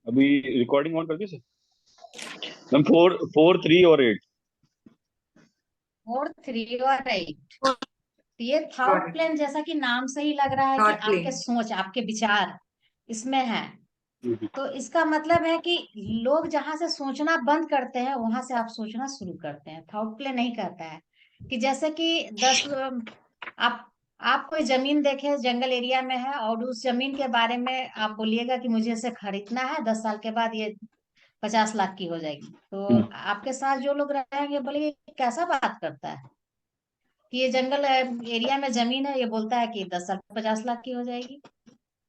अभी recording on कर दी sir. Ma'am 4 4 3 और 8। 4 3 और 8। ये गॉट थॉट इट। प्लेन जैसा कि नाम से ही लग रहा है कि थॉट आपके प्लेन। सोच, आपके विचार इसमें है। तो इसका मतलब है कि लोग जहां से सोचना बंद करते हैं वहां से आप सोचना शुरू करते हैं। थॉट प्ले नहीं करता है कि जैसे कि 10 आप आप कोई जमीन देखे जंगल एरिया में है और उस जमीन के बारे में आप बोलिएगा कि मुझे इसे खरीदना है, 10 साल के बाद ये 50 लाख की हो जाएगी, तो आपके साथ जो लोग रहेंगे बोलेंगे "ये कैसा बात करता है कि ये जंगल एरिया में जमीन है, ये बोलता है कि 10 साल में 50 लाख की हो जाएगी"।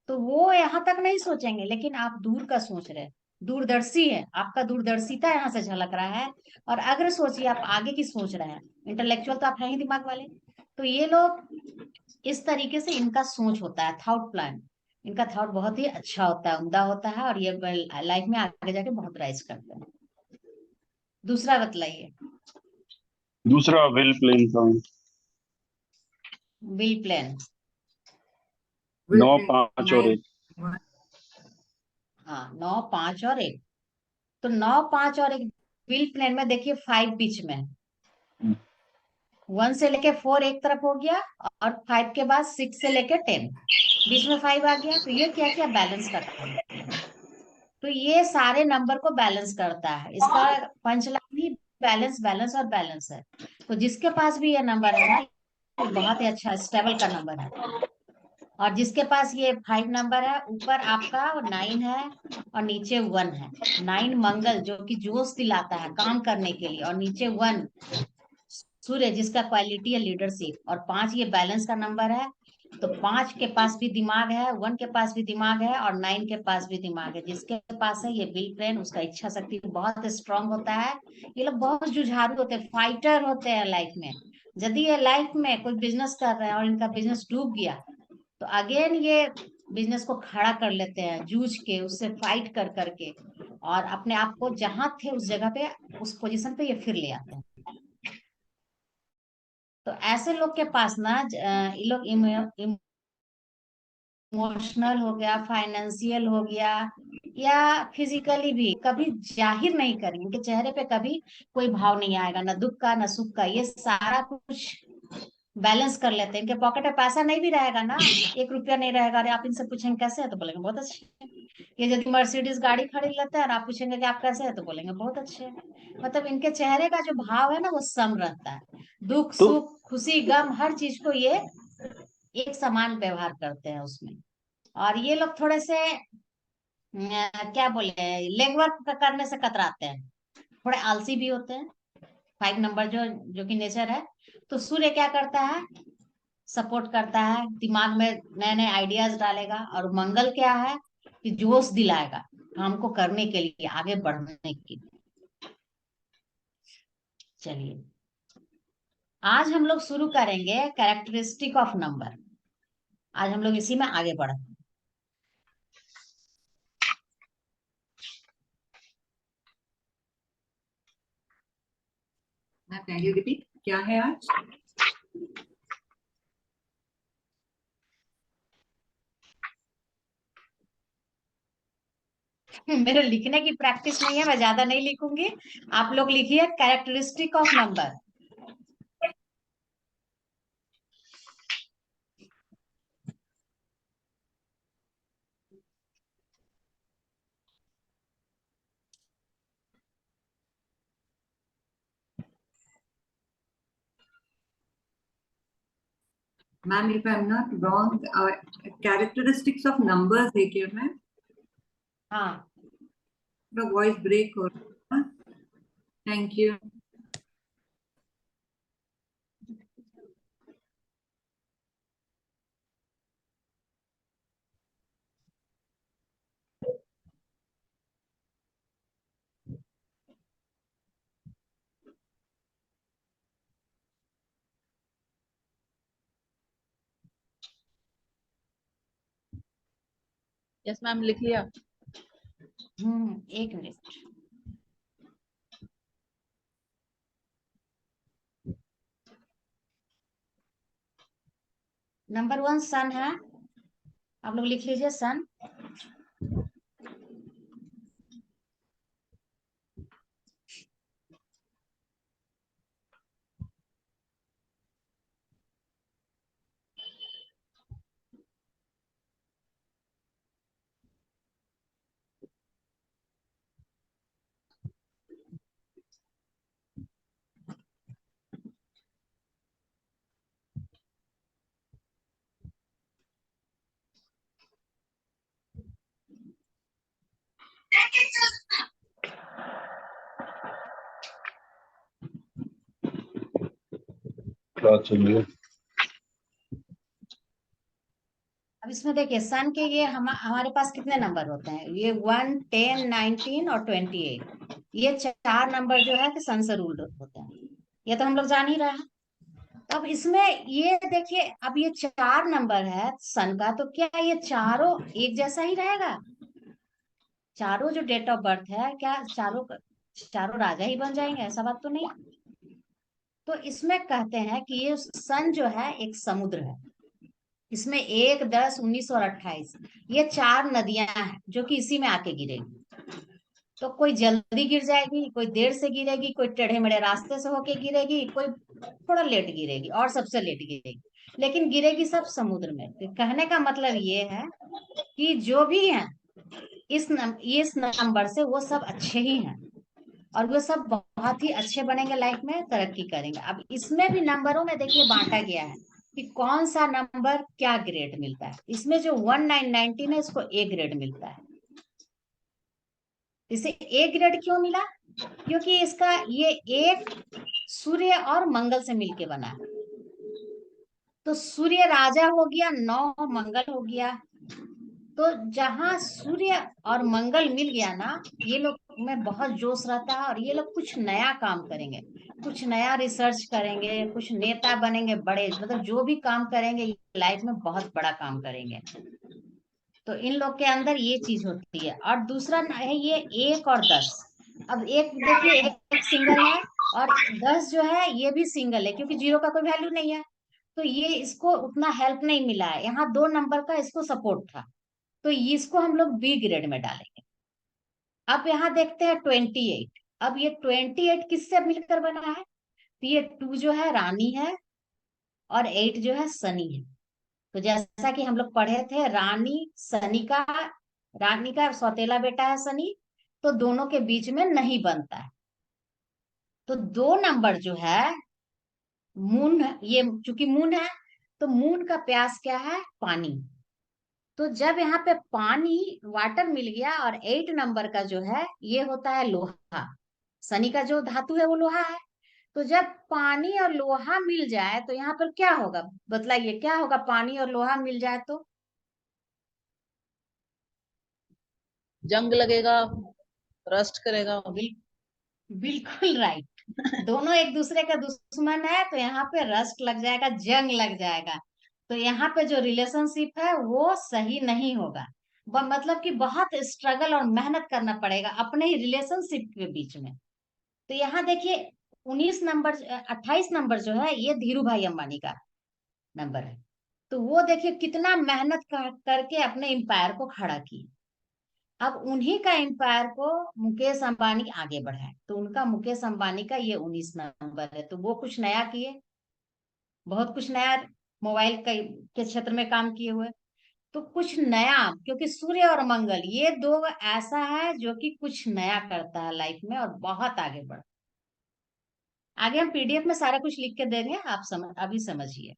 तो वो यहाँ तक नहीं सोचेंगे, लेकिन आप दूर का सोच रहे हैं, दूरदर्शी है, आपका दूरदर्शिता यहाँ से झलक रहा है। और अगर सोचिए आप आगे की सोच रहे हैं, इंटेलेक्चुअल तो आप हैं ही दिमाग वाले। तो ये लोग इस तरीके से इनका सोच होता है, थॉट प्लान। इनका थॉट बहुत ही अच्छा होता है, उम्दा होता है, और ये लाइफ में आगे जाके बहुत राइज करते हैं। दूसरा बतलाइए। दूसरा विल प्लेन था। Bill plan. विल नौ प्लेन। पांच और 9 एक 1। हाँ, 9 5 और 1। तो 9 5 और 1 बिल प्लान में देखिए 5 बीच में है। 1 से लेके 4 एक तरफ हो गया, और 5 के बाद 6 से लेके 10 बीच में 5 आ गया। तो ये क्या किया, बैलेंस करता है। तो ये सारे नंबर को बैलेंस करता है, इसका पंचलाइन ही बैलेंस बैलेंस और बैलेंस है। तो जिसके पास भी ये नंबर है ना, ये बहुत ही अच्छा स्टेबल का नंबर है। और जिसके पास ये 5 नंबर है, ऊपर आपका 9 है और नीचे 1 है। 9 मंगल जो कि जोश दिलाता है काम करने के लिए, और नीचे 1 सूर्य जिसका क्वालिटी है लीडरशिप, और 5 ये बैलेंस का नंबर है। तो 5 के पास भी दिमाग है, 1 के पास भी दिमाग है, और 9 के पास भी दिमाग है। जिसके पास है ये बिल ब्रेन, उसका इच्छा शक्ति बहुत स्ट्रांग होता है। ये लोग बहुत जुझारू होते हैं, फाइटर होते हैं लाइफ में। यदि ये लाइफ में कोई बिजनेस कर रहे हैं और इनका बिजनेस डूब गया, तो अगेन ये बिजनेस को खड़ा कर लेते हैं, जूझ के उससे फाइट कर करके, और अपने आप को जहां थे उस जगह पे, उस पोजीशन पे ये फिर ले आते हैं। तो ऐसे लोग के पास ना ये लोग इमोशनल हो गया, फाइनेंशियल हो गया, या फिजिकली भी कभी जाहिर नहीं करेंगे। उनके चेहरे पे कभी कोई भाव नहीं आएगा, ना दुख का ना सुख का। ये सारा कुछ बैलेंस कर लेते हैं। इनके पॉकेट में पैसा नहीं भी रहेगा ना, 1 रुपया नहीं रहेगा, अरे आप इनसे पूछेंगे कैसे है तो बोलेंगे बहुत अच्छे हैं। ये यदि मर्सिडीज गाड़ी खरीद लेते हैं और आप पूछेंगे कि आप कैसे है तो बोलेंगे बहुत अच्छे हैं। मतलब इनके चेहरे का जो भाव है ना, वो सम रहता है। दुख तो सुख खुशी गम हर चीज को ये एक समान व्यवहार करते हैं उसमें। और ये लोग थोड़े से क्या बोले, लेग वर्क करने से कतराते हैं, थोड़े आलसी भी होते हैं। 5 नंबर जो जो कि नेचर है। तो सूर्य क्या करता है, सपोर्ट करता है, दिमाग में नए नए आइडियाज डालेगा। और मंगल क्या है कि जोश दिलाएगा काम को करने के लिए, आगे बढ़ने के लिए। चलिए, आज हम लोग शुरू करेंगे कैरेक्टरिस्टिक ऑफ नंबर। आज हम लोग इसी में आगे बढ़ेंगे। मैं पहले रिपीट क्या है आज। मेरे लिखने की प्रैक्टिस नहीं है, मैं ज्यादा नहीं लिखूंगी। आप लोग लिखिए characteristic of number. Ma'am if I am not wrong, characteristics of numbers है क्या मैम? हाँ, थोड़ा वॉइस ब्रेक हो रहा है। Thank you. यस मैम, लिख लिया। 1 मिनट। नंबर 1 सन है, आप लोग लिख लीजिए सन। क्लास चल रही है। अब इसमें देखिए सन के ये हमारे पास कितने नंबर होते हैं, ये 1, 10, 19 और 28। ये 4 नंबर जो है कि सन से रूल्ड होते हैं, ये तो हम लोग जान ही रहे हैं। तो अब इसमें ये देखिए, अब ये 4 नंबर है सन का, तो क्या ये चारों एक जैसा ही रहेगा? चारों जो डेट ऑफ बर्थ है, क्या चारों राजा ही बन जाएंगे? ऐसा बात तो नहीं। तो इसमें कहते हैं कि ये सन जो है एक समुद्र है। इसमें 1, 10, 19 और 28 ये 4 नदियां हैं जो कि इसी में आके गिरेगी। तो कोई जल्दी गिर जाएगी, कोई देर से गिरेगी, कोई टेढ़े मेढ़े रास्ते से होके गिरेगी, कोई थोड़ा लेट गिरेगी और सबसे लेट गिरेगी, लेकिन गिरेगी सब समुद्र में। तो कहने का मतलब ये है कि जो भी है इस नंबर से वो सब अच्छे ही हैं, और वो सब बहुत ही अच्छे बनेंगे, लाइफ में तरक्की करेंगे। अब इसमें भी नंबरों में देखिए बांटा गया है कि कौन सा नंबर क्या ग्रेड मिलता है। इसमें जो 1919 है इसको ए ग्रेड मिलता है। इसे ए ग्रेड क्यों मिला? क्योंकि इसका ये एक सूर्य और मंगल से मिलके बना है। तो सूर्य राजा हो गया, 9 मंगल हो गया। तो जहां सूर्य और मंगल मिल गया ना, ये लोग में बहुत जोश रहता है और ये लोग कुछ नया काम करेंगे, कुछ नया रिसर्च करेंगे, कुछ नेता बनेंगे बड़े, मतलब जो भी काम करेंगे लाइफ में बहुत बड़ा काम करेंगे। तो इन लोग के अंदर ये चीज होती है। और दूसरा है ये 1 और 10। अब एक देखिए, एक सिंगल है और 10 जो है ये भी सिंगल है, क्योंकि जीरो का कोई वैल्यू नहीं है। तो ये इसको उतना हेल्प नहीं मिला है, यहाँ 2 नंबर का इसको सपोर्ट था, तो इसको हम लोग बी ग्रेड में डालेंगे। अब यहाँ देखते हैं 28। अब ये 28 किससे मिलकर बना है? तो ये 2 जो है रानी है और 8 जो है शनि है। तो जैसा कि हम लोग पढ़े थे, रानी का सौतेला बेटा है शनि, तो दोनों के बीच में नहीं बनता है। तो 2 नंबर जो है मून, ये चूंकि मून है, तो मून का प्यास क्या है? पानी। तो जब यहाँ पे पानी वाटर मिल गया, और 8 नंबर का जो है ये होता है लोहा। शनि का जो धातु है वो लोहा है। तो जब पानी और लोहा मिल जाए तो यहाँ पर क्या होगा? बतलाइए क्या होगा पानी और लोहा मिल जाए तो? जंग लगेगा, रस्ट करेगा। बिल, बिल्कुल राइट। दोनों एक दूसरे का दुश्मन है, तो यहाँ पे रस्ट लग जाएगा, जंग लग जाएगा। तो यहाँ पे जो रिलेशनशिप है वो सही नहीं होगा। मतलब कि बहुत स्ट्रगल और मेहनत करना पड़ेगा अपने ही रिलेशनशिप के बीच में। तो यहाँ देखिए 19 नंबर, 28 नंबर जो है ये धीरू भाई अंबानी का नंबर है। तो वो देखिए कितना मेहनत करके अपने एम्पायर को खड़ा किए। अब उन्हीं का एम्पायर को मुकेश अंबानी आगे बढ़ाए, तो उनका मुकेश अंबानी का ये 19 नंबर है। तो वो कुछ नया किए, बहुत कुछ नया, मोबाइल के क्षेत्र में काम किए हुए। तो कुछ नया, क्योंकि सूर्य और मंगल ये 2 ऐसा है जो कि कुछ नया करता है लाइफ में और बहुत आगे बढ़। आगे हम पीडीएफ में सारा कुछ लिख के देंगे, आप अभी समझिए।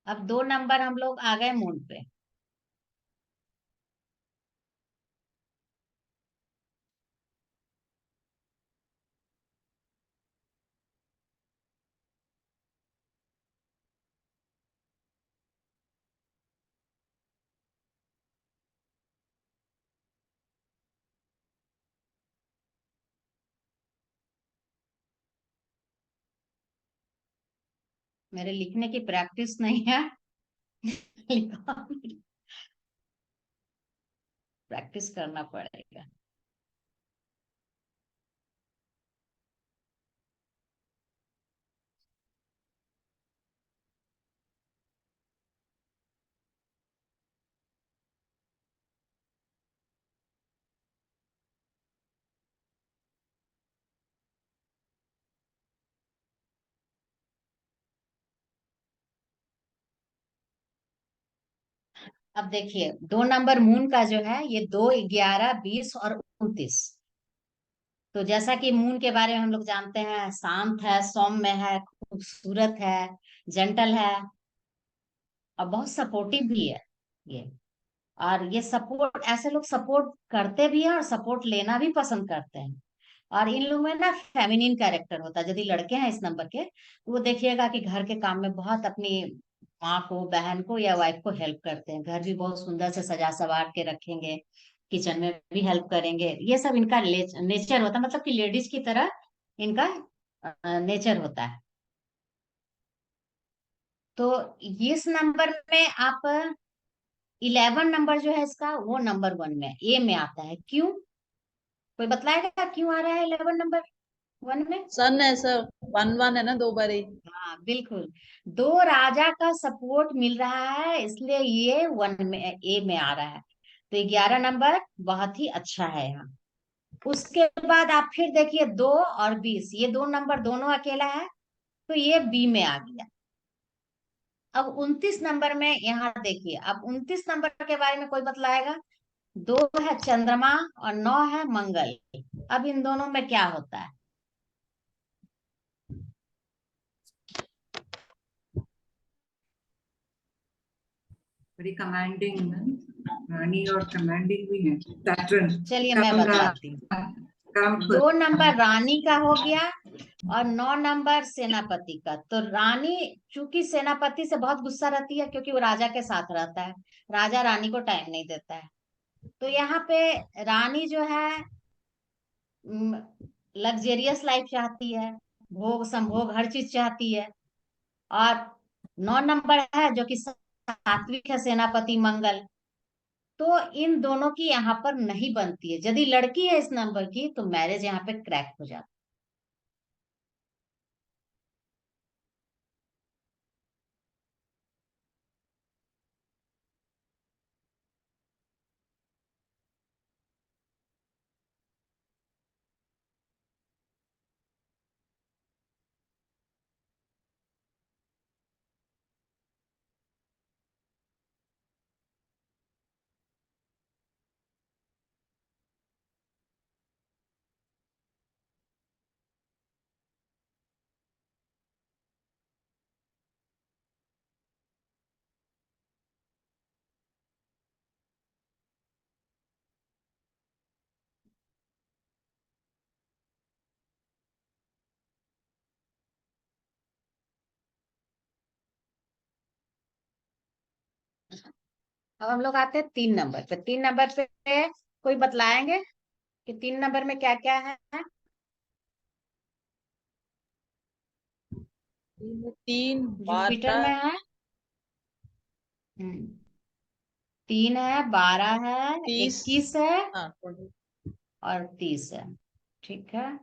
अब 2 नंबर हम लोग आ गए मून पे। मेरे लिखने की प्रैक्टिस नहीं है। प्रैक्टिस करना पड़ेगा। अब देखिए 2 नंबर मून का जो है ये 2, 11, 20 और 29। तो जैसा कि मून के बारे में हम लोग जानते हैं, शांत है, सौम्य है, खूबसूरत है, जेंटल है और बहुत सपोर्टिव भी है ये। और ये सपोर्ट, ऐसे लोग सपोर्ट करते भी हैं और सपोर्ट लेना भी पसंद करते हैं। और इन लोगों में ना फेमिनिन कैरेक्टर होता है। यदि लड़के हैं इस नंबर के, तो वो देखिएगा कि घर के काम में बहुत अपनी माँ को, बहन को या वाइफ को हेल्प करते हैं, घर भी बहुत सुंदर से सजा सवार के रखेंगे, किचन में भी हेल्प करेंगे। ये सब इनका नेचर होता है, मतलब कि लेडीज की तरह इनका नेचर होता है। तो इस नंबर में आप 11 नंबर जो है इसका, वो नंबर 1 में, ए में आता है। क्यों? कोई बतलाएगा क्यों आ रहा है 11 नंबर 1 में? सन है सर, 1 1 है ना, 2 बार ही। हाँ बिल्कुल, दो राजा का सपोर्ट मिल रहा है, इसलिए ये 1 में, ए में आ रहा है। तो 11 नंबर बहुत ही अच्छा है यहाँ। उसके बाद आप फिर देखिए 2 और 20, ये दो नंबर दोनों अकेला है, तो ये बी में आ गया। अब 29 नंबर में यहाँ देखिए, अब 29 नंबर के बारे में कोई बतलाएगा? 2 है चंद्रमा और 9 है मंगल। अब इन दोनों में क्या होता है? बड़ी कमांडिंग, रानी और कमांडिंग भी है। सैटर्न चलिए मैं बताती हूँ। काम 2 नंबर रानी का हो गया और 9 नंबर सेनापति का। तो रानी चूंकि सेनापति से बहुत गुस्सा रहती है, क्योंकि वो राजा के साथ रहता है, राजा रानी को टाइम नहीं देता है। तो यहाँ पे रानी जो है लग्जेरियस लाइफ चाहती है, भोग संभोग हर चीज चाहती है। और 9 नंबर है जो कि सात्विक है, सेनापति मंगल। तो इन दोनों की यहाँ पर नहीं बनती है। यदि लड़की है इस नंबर की, तो मैरिज यहाँ पे क्रैक हो जाती है। अब हम लोग आते हैं 3 नंबर पे। 3 नंबर पे कोई बतलाएंगे कि 3 नंबर में क्या क्या है? 3 जुपिटर 12। में है। 3 है, 12 है, 30। 21 है हाँ 20। और 30 है। ठीक है।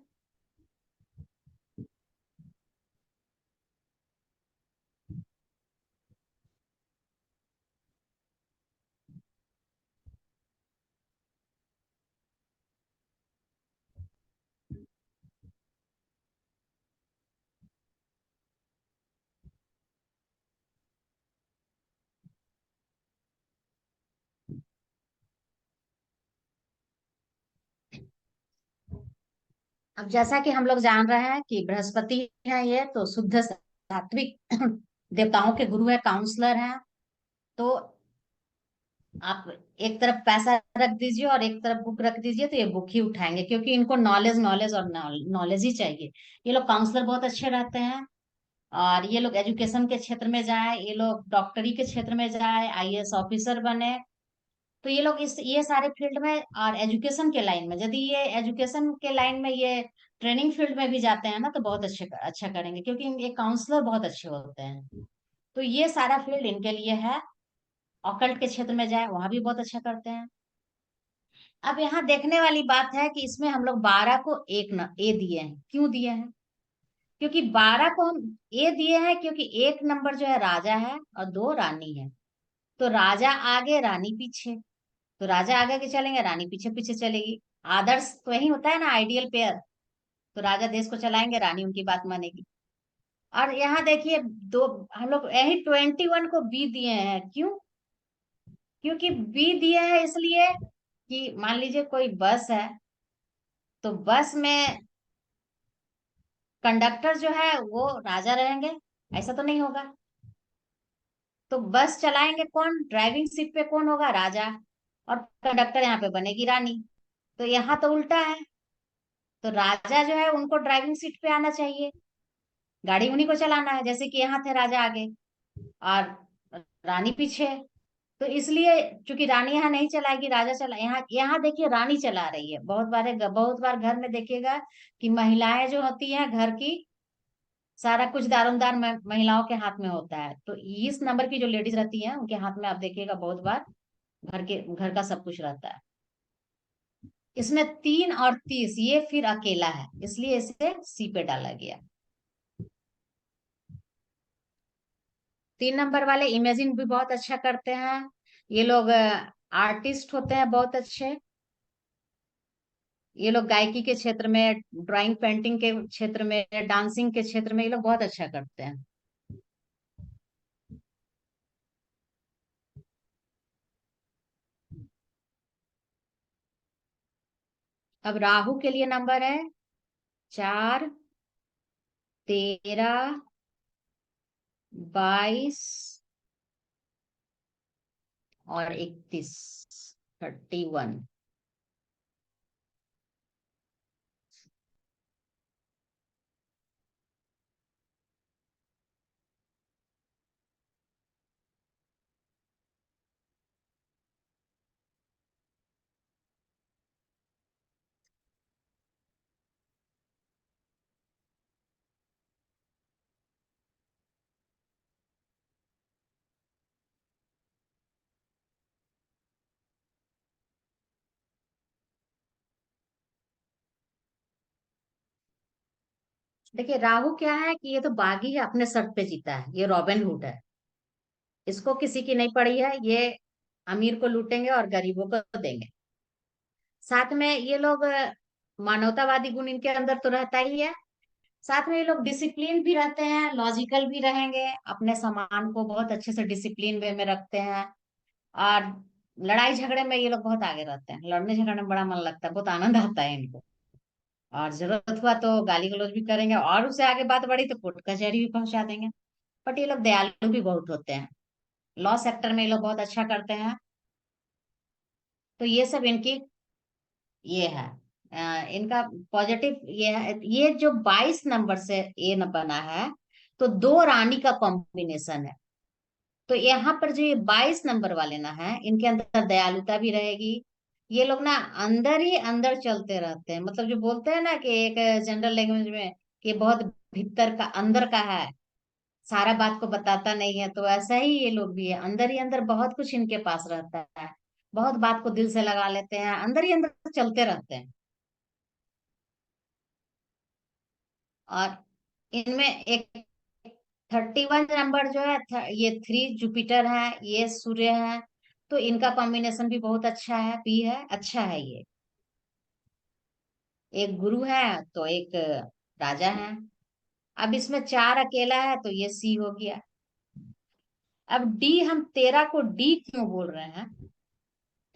अब जैसा कि हम लोग जान रहे हैं कि बृहस्पति है ये, तो शुद्ध सात्विक देवताओं के गुरु है, काउंसलर है। तो आप एक तरफ पैसा रख दीजिए और एक तरफ बुक रख दीजिए, तो ये बुक ही उठाएंगे, क्योंकि इनको नॉलेज नॉलेज और नॉलेज ही चाहिए। ये लोग काउंसलर बहुत अच्छे रहते हैं। और ये लोग एजुकेशन के क्षेत्र में जाए, ये लोग डॉक्टरी के क्षेत्र में जाए, आईएएस ऑफिसर बने। तो ये लोग इस ये सारे फील्ड में, और एजुकेशन के लाइन में, यदि ये एजुकेशन के लाइन में ये ट्रेनिंग फील्ड में भी जाते हैं ना, तो बहुत अच्छा करेंगे, क्योंकि ये काउंसलर बहुत अच्छे होते हैं। तो ये सारा फील्ड इनके लिए है। ऑकल्ट के क्षेत्र में जाए, वहां भी बहुत अच्छा करते हैं। अब यहाँ देखने वाली बात है कि इसमें हम लोग 12 को एक न ए दिए हैं। क्यों दिए हैं? क्योंकि 12 को हम ए दिए हैं, क्योंकि एक नंबर जो है राजा है और 2 रानी है। तो राजा आगे रानी पीछे, तो राजा आगे के चलेंगे, रानी पीछे पीछे चलेगी। आदर्श तो वही होता है ना, आइडियल पेयर। तो राजा देश को चलाएंगे, रानी उनकी बात मानेगी। और यहाँ देखिए, दो हम लोग यही 21 को बी दिए हैं। क्यों? क्योंकि बी दिए हैं इसलिए कि मान लीजिए कोई बस है, तो बस में कंडक्टर जो है वो राजा रहेंगे? ऐसा तो नहीं होगा। तो बस चलाएंगे कौन? ड्राइविंग सीट पे कौन होगा? राजा। और कंडक्टर यहाँ पे बनेगी रानी। तो यहाँ तो उल्टा है। तो राजा जो है उनको ड्राइविंग सीट पे आना चाहिए, गाड़ी उन्हीं को चलाना है, जैसे कि यहाँ थे राजा आगे और रानी पीछे। तो इसलिए चूंकि रानी यहाँ नहीं चलाएगी, राजा चला, यहाँ यहाँ देखिए रानी चला रही है। बहुत बार घर में देखिएगा कि महिलाएं जो होती हैं घर की, सारा कुछ दारोमदार महिलाओं के हाथ में होता है। तो इस नंबर की जो लेडीज रहती हैं उनके हाथ में आप देखिएगा बहुत बार घर का सब कुछ रहता है। इसमें 3 और 30 ये फिर अकेला है, इसलिए इसे सी पे डाला गया। 3 नंबर वाले इमेजिन भी बहुत अच्छा करते हैं। ये लोग आर्टिस्ट होते हैं बहुत अच्छे। ये लोग गायकी के क्षेत्र में, ड्राइंग पेंटिंग के क्षेत्र में, डांसिंग के क्षेत्र में ये लोग बहुत अच्छा करते हैं। अब राहु के लिए नंबर है 4, 13, 22 और 31, 31। देखिए राहु क्या है कि ये तो बागी है, अपने शर्त पे जीता है, ये रॉबिन हुड है। इसको किसी की नहीं पड़ी है, ये अमीर को लूटेंगे और गरीबों को देंगे। साथ में ये लोग मानवतावादी गुण इनके अंदर तो रहता ही है। साथ में ये लोग डिसिप्लिन भी रहते हैं, लॉजिकल भी रहेंगे, अपने सामान को बहुत अच्छे से डिसिप्लिन वे में रखते हैं। और लड़ाई झगड़े में ये लोग बहुत आगे रहते हैं, लड़ने झगड़ने में बड़ा मन लगता है, बहुत आनंद आता है इनको। और जरूरत हुआ तो गाली गलौज भी करेंगे, और उससे आगे बात बढ़ी तो कोर्ट कचहरी भी पहुंचा देंगे। बट ये लोग दयालु भी बहुत होते हैं, लॉ सेक्टर में ये लोग बहुत अच्छा करते हैं। तो ये सब इनकी ये है, इनका पॉजिटिव ये है। ये जो 22 नंबर से ये न बना है, तो 2 रानी का कॉम्बिनेशन है। तो यहाँ पर जो ये 22 नंबर वाले ना है, इनके अंदर दयालुता भी रहेगी। ये लोग ना अंदर ही अंदर चलते रहते हैं, मतलब जो बोलते हैं ना कि एक जनरल लैंग्वेज में कि बहुत भीतर का अंदर का है, सारा बात को बताता नहीं है, तो ऐसा ही ये लोग भी है, अंदर ही अंदर बहुत कुछ इनके पास रहता है। बहुत बात को दिल से लगा लेते हैं, अंदर ही अंदर चलते रहते हैं। और इनमें एक 31 नंबर जो है ये 3 जुपिटर है, ये सूर्य है। तो इनका कॉम्बिनेशन भी बहुत अच्छा है, पी है, अच्छा है ये। एक गुरु है तो एक राजा है। अब इसमें 4 अकेला है तो ये सी हो गया। अब डी, हम 13 को डी क्यों बोल रहे हैं,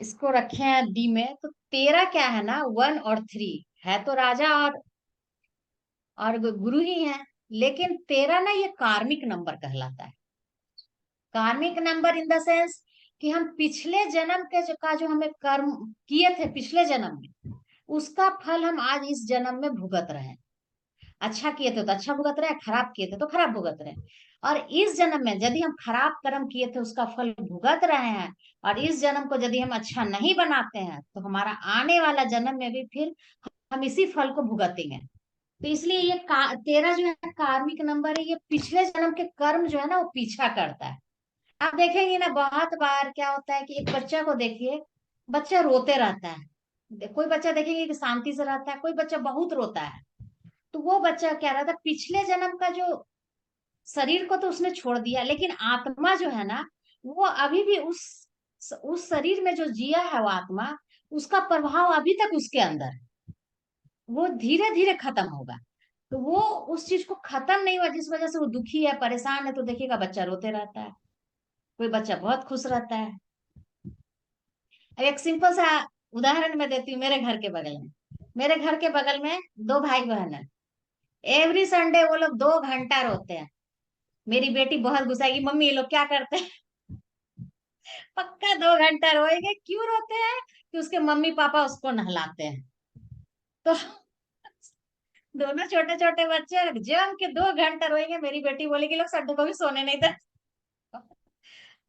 इसको रखे हैं डी में। तो 13 क्या है ना, 1 और 3 है, तो राजा और गुरु ही है। लेकिन 13 ना ये कार्मिक नंबर कहलाता है। कार्मिक नंबर इन द सेंस कि हम पिछले जन्म का जो हमें कर्म किए थे पिछले जन्म में, उसका फल हम आज इस जन्म में भुगत रहे हैं। अच्छा किए थे तो अच्छा भुगत रहे हैं, खराब किए थे तो खराब भुगत रहे हैं। और इस जन्म में यदि हम खराब कर्म किए थे उसका फल भुगत रहे हैं, और इस जन्म को यदि हम अच्छा नहीं बनाते हैं, तो हमारा आने वाला जन्म में भी फिर हम इसी फल को भुगतेंगे। तो इसलिए ये 13 जो है कार्मिक नंबर है, ये पिछले जन्म के कर्म जो है ना वो पीछा करता है। आप देखेंगे ना बहुत बार क्या होता है कि एक बच्चा को देखिए, बच्चा रोते रहता है। कोई बच्चा देखेंगे कि शांति से रहता है, कोई बच्चा बहुत रोता है। तो वो बच्चा क्या रहता है, पिछले जन्म का जो शरीर को तो उसने छोड़ दिया, लेकिन आत्मा जो है ना, वो अभी भी उस शरीर में जो जिया है वो आत्मा, उसका प्रभाव अभी तक उसके अंदर है। वो धीरे धीरे खत्म होगा। तो वो उस चीज को खत्म नहीं हुआ, जिस वजह से वो दुखी है, परेशान है। तो देखिएगा बच्चा रोते रहता है, कोई बच्चा बहुत खुश रहता है। अब एक सिंपल सा उदाहरण मैं देती हूँ। मेरे घर के बगल में 2 भाई बहन है। एवरी संडे वो लोग 2 घंटा रोते हैं। मेरी बेटी बहुत गुस्साएगी, मम्मी ये लोग क्या करते हैं। पक्का 2 घंटा रोएंगे। क्यों रोते हैं? कि उसके मम्मी पापा उसको नहलाते हैं। तो दोनों छोटे छोटे बच्चे जम के 2 घंटा रोएंगे। मेरी बेटी बोलेगी लोग संडे को भी सोने नहीं देते।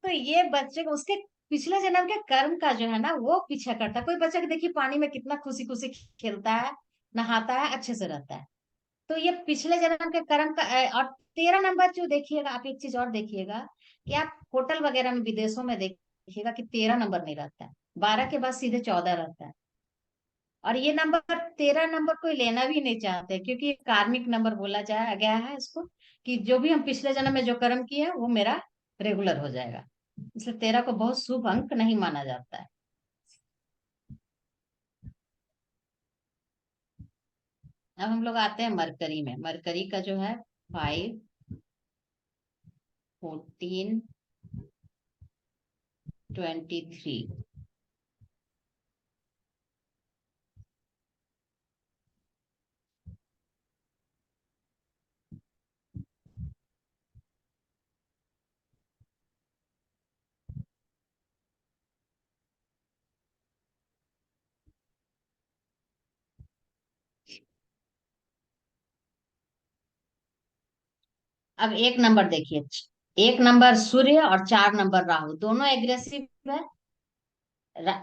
तो ये बच्चे को उसके पिछले जन्म के कर्म का जो है ना वो पीछा करता है। कोई बच्चा के देखिए पानी में कितना खुशी खुशी खेलता है, नहाता है, अच्छे से रहता है। तो ये पिछले जन्म के कर्म का और 13 नंबर जो देखिएगा आप, एक चीज और देखिएगा कि आप होटल वगैरह में विदेशों में देखिएगा कि 13 नंबर नहीं रहता है, 12 के बाद सीधे 14 रहता है। और ये नंबर 13 नंबर कोई लेना भी नहीं चाहते, क्योंकि ये कार्मिक नंबर बोला जाया गया है इसको, कि जो भी हम पिछले जन्म में जो कर्म किए हैं वो मेरा रेगुलर हो जाएगा। इसलिए 13 को बहुत शुभ अंक नहीं माना जाता है। अब हम लोग आते हैं मरकरी में। मरकरी का जो है 5, 14, 23। अब एक नंबर देखिए, एक नंबर सूर्य और 4 नंबर राहु, दोनों एग्रेसिव है।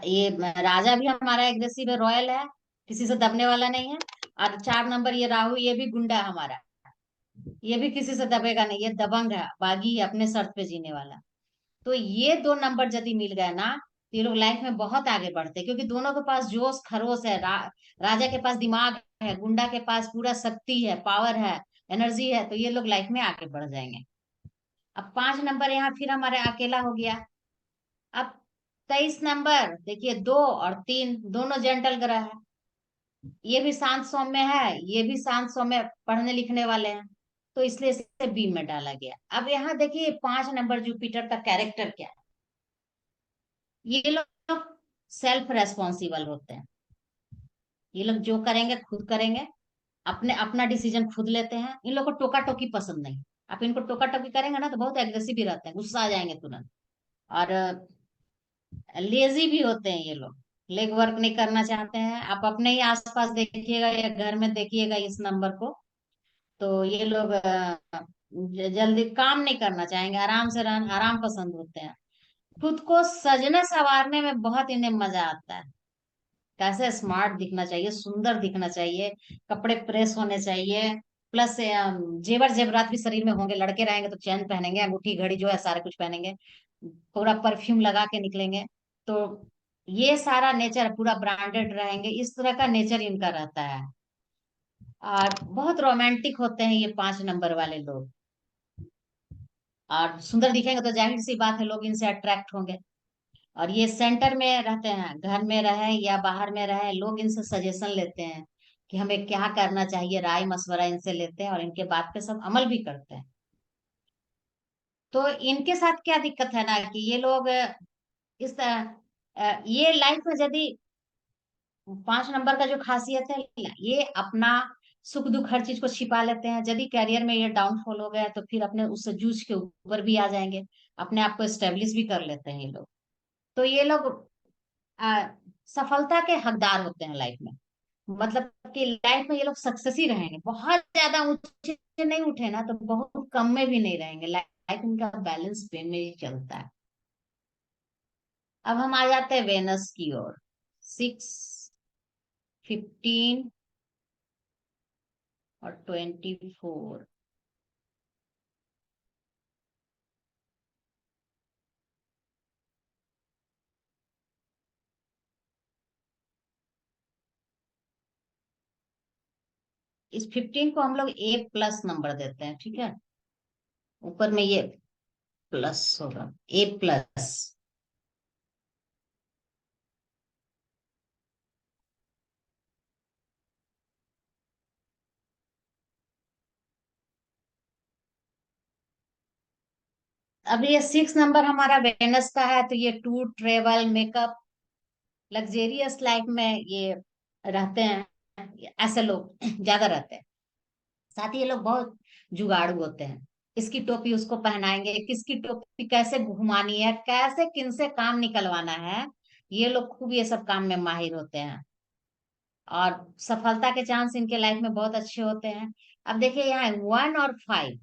ये राजा भी हमारा एग्रेसिव है, रॉयल है, किसी से दबने वाला नहीं है। और 4 नंबर ये राहु, ये भी गुंडा है हमारा, ये भी किसी से दबेगा नहीं, ये दबंग है, बागी है, अपने शर्त पे जीने वाला। तो ये 2 नंबर यदि मिल गए ना तो ये लोग लाइफ में बहुत आगे बढ़ते हैं, क्योंकि दोनों के पास जोश खरोश है। राजा के पास दिमाग है, गुंडा के पास पूरा शक्ति है, पावर है, एनर्जी है। तो ये लोग लाइफ में आगे बढ़ जाएंगे। अब 5 नंबर यहाँ फिर हमारे अकेला हो गया। अब 23 नंबर देखिए, 2 और 3 दोनों जेंटल ग्रह है। ये भी शांत सौम्य है, ये भी शांत सौम्य पढ़ने लिखने वाले हैं। तो इसलिए इसे बी में डाला गया। अब यहाँ देखिए 5 नंबर जुपिटर का कैरेक्टर क्या है। ये लोग सेल्फ रेस्पॉन्सिबल होते हैं। ये लोग जो करेंगे खुद करेंगे, अपने अपना डिसीजन खुद लेते हैं। इन लोग को टोका टोकी पसंद नहीं। आप इनको टोका टोकी करेंगे ना तो बहुत एग्रेसिव भी रहते हैं, गुस्सा आ जाएंगे तुरंत। और लेजी भी होते हैं ये लोग, लेग वर्क नहीं करना चाहते हैं। आप अपने ही आसपास देखिएगा या घर में देखिएगा इस नंबर को, तो ये लोग जल्दी काम नहीं करना चाहेंगे, आराम से रहना, आराम पसंद होते हैं। खुद को सजने संवारने में बहुत इन्हें मजा आता है। कैसे स्मार्ट दिखना चाहिए, सुंदर दिखना चाहिए, कपड़े प्रेस होने चाहिए, प्लस जेवर जेवरात भी शरीर में होंगे। लड़के रहेंगे तो चैन पहनेंगे, अंगूठी घड़ी जो है सारा कुछ पहनेंगे, पूरा परफ्यूम लगा के निकलेंगे। तो ये सारा नेचर पूरा ब्रांडेड रहेंगे, इस तरह का नेचर इनका रहता है। और बहुत रोमांटिक होते हैं ये 5 नंबर वाले लोग। और सुंदर दिखेंगे तो जाहिर सी बात है लोग इनसे अट्रैक्ट होंगे। और ये सेंटर में रहते हैं, घर में रहे या बाहर में रहे, लोग इनसे सजेशन लेते हैं कि हमें क्या करना चाहिए, राय मशवरा इनसे लेते हैं और इनके बात पे सब अमल भी करते हैं। तो इनके साथ क्या दिक्कत है ना कि ये लोग इस तरह ये लाइफ में यदि 5 नंबर का जो खासियत है, ये अपना सुख दुख हर चीज को छिपा लेते हैं। यदि करियर में ये डाउनफॉल हो गया तो फिर अपने उससे जूझ के ऊपर भी आ जाएंगे, अपने आप को स्टेब्लिश भी कर लेते हैं ये लोग। तो ये लोग आ, सफलता के हकदार होते हैं लाइफ में। मतलब कि लाइफ में ये लोग सक्सेस ही रहेंगे, बहुत ज्यादा ऊंचे नहीं उठे ना तो बहुत कम में भी नहीं रहेंगे। लाइफ इनका बैलेंस वे में ही चलता है। अब हम आ जाते हैं वेनस की ओर। 6, 15 और 24। इस 15 को हम लोग A+ नंबर देते हैं, ठीक है। ऊपर में ये प्लस होगा, A+। अब ये 6 नंबर हमारा वेनस का है, तो ये tour travel makeup luxurious life में ये रहते हैं। ऐसे लोग ज्यादा रहते हैं। साथ ही ये लोग बहुत जुगाड़ू होते हैं। इसकी टोपी उसको पहनाएंगे, किसकी टोपी कैसे घुमानी है, कैसे किन से काम निकलवाना है, ये लोग खूब ये सब काम में माहिर होते हैं। और सफलता के चांस इनके लाइफ में बहुत अच्छे होते हैं। अब देखिए यहाँ 1 और 5,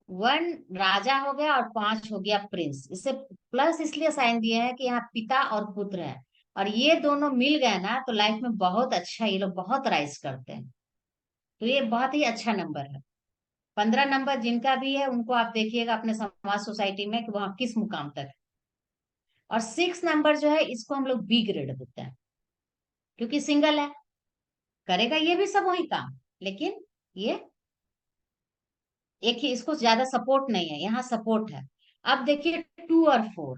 1 राजा हो गया और 5 हो गया प्रिंस। इसे प्लस इसलिए साइन दिए हैं कि यहाँ पिता और पुत्र है, और ये दोनों मिल गए ना तो लाइफ में बहुत अच्छा, ये लोग बहुत राइज करते हैं। तो ये बहुत ही अच्छा नंबर है। 15 नंबर जिनका भी है उनको आप देखिएगा अपने समाज सोसाइटी में कि वहां किस मुकाम तक है। और 6 नंबर जो है इसको हम लोग बी ग्रेड देते हैं, क्योंकि सिंगल है, करेगा ये भी सब वही काम, लेकिन ये एक ही, इसको ज्यादा सपोर्ट नहीं है, यहाँ सपोर्ट है। अब देखिए 2 और 4,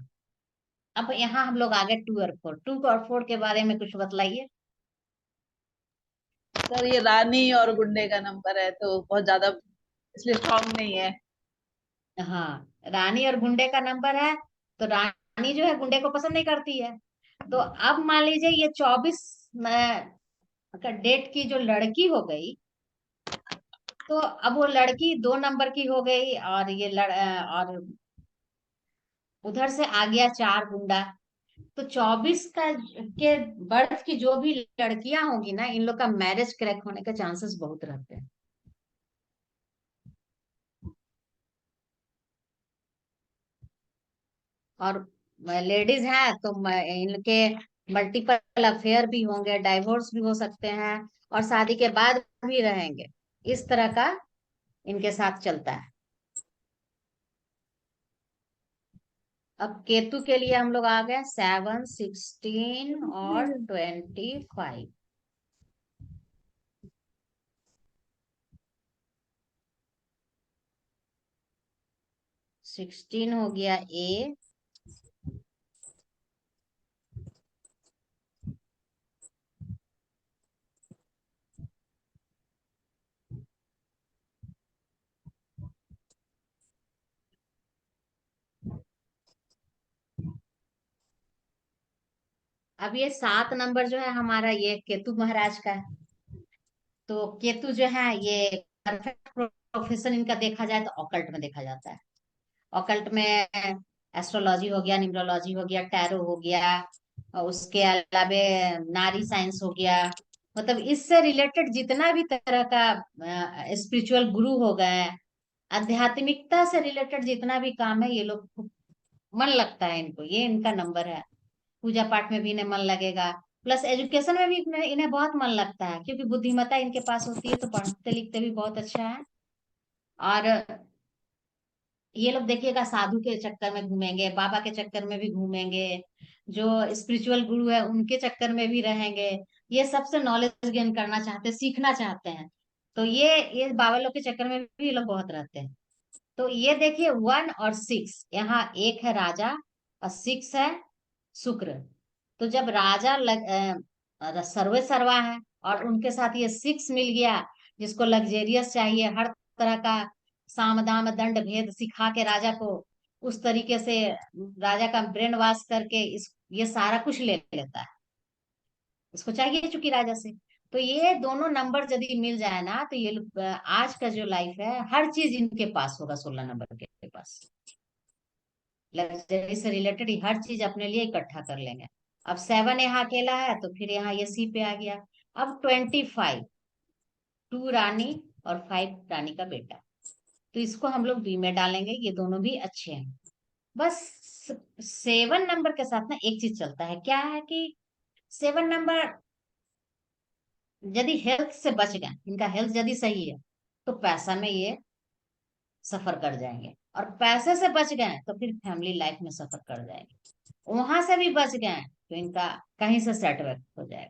अब यहाँ हम लोग आ गए 2 और 4। 2 और 4 के बारे में कुछ बतलाइए। सर ये रानी और गुंडे का नंबर है तो बहुत ज्यादा इसलिए स्ट्रांग नहीं है। हाँ, रानी और गुंडे का नंबर है, तो रानी जो है गुंडे को पसंद नहीं करती है। तो अब मान लीजिए ये 24 का डेट की जो लड़की हो गई, तो अब वो लड़की 2 नंबर की हो गई, और ये और उधर से आ गया 4 गुंडा। तो 24 का के बर्थ की जो भी लड़कियां होंगी ना, इन लोग का मैरिज क्रैक होने के चांसेस बहुत रहते हैं। और लेडीज हैं तो इनके मल्टीपल अफेयर भी होंगे, डाइवोर्स भी हो सकते हैं, और शादी के बाद भी रहेंगे। इस तरह का इनके साथ चलता है। अब केतु के लिए हम लोग आ गए 7, 16 और 25। 16 हो गया ए, अब ये 7 नंबर जो है हमारा, ये केतु महाराज का है। तो केतु जो है ये परफेक्ट प्रोफेशन इनका देखा जाए तो ऑकल्ट में देखा जाता है। ऑकल्ट में एस्ट्रोलॉजी हो गया, न्यूमरोलॉजी हो गया, टैरो हो गया, और उसके अलावा नारी साइंस हो गया। मतलब इससे रिलेटेड जितना भी तरह का स्पिरिचुअल गुरु हो गए, आध्यात्मिकता से रिलेटेड जितना भी काम है, ये लोग मन लगता है इनको, ये इनका नंबर है। पूजा पाठ में भी इन्हें मन लगेगा, प्लस एजुकेशन में भी इन्हें बहुत मन लगता है, क्योंकि बुद्धिमत्ता इनके पास होती है, तो पढ़ते लिखते भी बहुत अच्छा है। और ये लोग देखिएगा साधु के चक्कर में घूमेंगे, बाबा के चक्कर में भी घूमेंगे, जो स्पिरिचुअल गुरु है उनके चक्कर में भी रहेंगे। ये सबसे नॉलेज गेन करना चाहते हैं, सीखना चाहते हैं। तो ये बाबा लोग के चक्कर में भी ये लोग बहुत रहते हैं। तो ये देखिए 1 और 6, यहाँ एक है राजा और 6 है शुक्र। तो जब राजा सर्वे सर्वा है और उनके साथ ये 6 मिल गया, जिसको लग्जेरियस चाहिए, हर तरह का साम दाम दंड भेद सिखा के राजा को उस तरीके से, राजा का ब्रेन वॉश करके इस ये सारा कुछ ले लेता है, इसको चाहिए चूंकि राजा से। तो ये दोनों नंबर यदि मिल जाए ना, तो ये आज का जो लाइफ है हर चीज इनके पास होगा, 16 नंबर के पास लग्जरी से रिलेटेड ही हर चीज अपने लिए इकट्ठा कर लेंगे। अब 7 यहाँ अकेला है, तो फिर यहाँ ये सी पे आ गया। अब 25, 2 रानी और 5 रानी का बेटा, तो इसको हम लोग बी में डालेंगे, ये दोनों भी अच्छे हैं। बस 7 नंबर के साथ ना एक चीज चलता है, क्या है कि 7 नंबर यदि हेल्थ से बच गए, इनका हेल्थ यदि सही है, तो पैसा में ये सफर कर जाएंगे, और पैसे से बच गए तो फिर फैमिली लाइफ में सफर कर जाएंगे। वहां से भी बच गए तो इनका कहीं से सेटबैक हो जाएगा।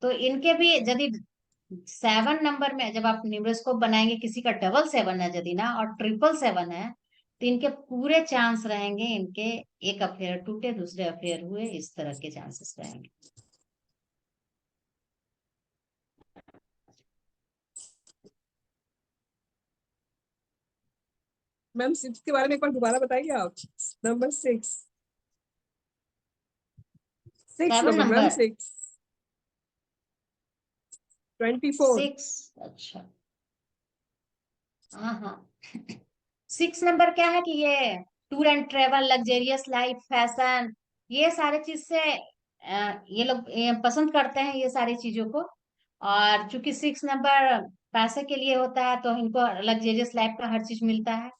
तो इनके भी यदि 7 नंबर में जब आप न्यूमरोस्कोप बनाएंगे, किसी का डबल 7 है यदि ना, और ट्रिपल 7 है, तो इनके पूरे चांस रहेंगे, इनके एक अफेयर टूटे, दूसरे अफेयर हुए, इस तरह के चांसेस रहेंगे। मैम 6 के बारे में एक बार दोबारा बताइए आप। Number 6, 6 7 number ma'am, number 6, 24। 6, अच्छा, हाँ हाँ। 6 नंबर क्या है कि ये tour and travel, luxurious life, fashion, ये सारे चीज से ये लोग पसंद करते हैं ये सारी चीजों को। और चूंकि 6 नंबर पैसे के लिए होता है तो इनको लग्जेरियस लाइफ का हर चीज मिलता है।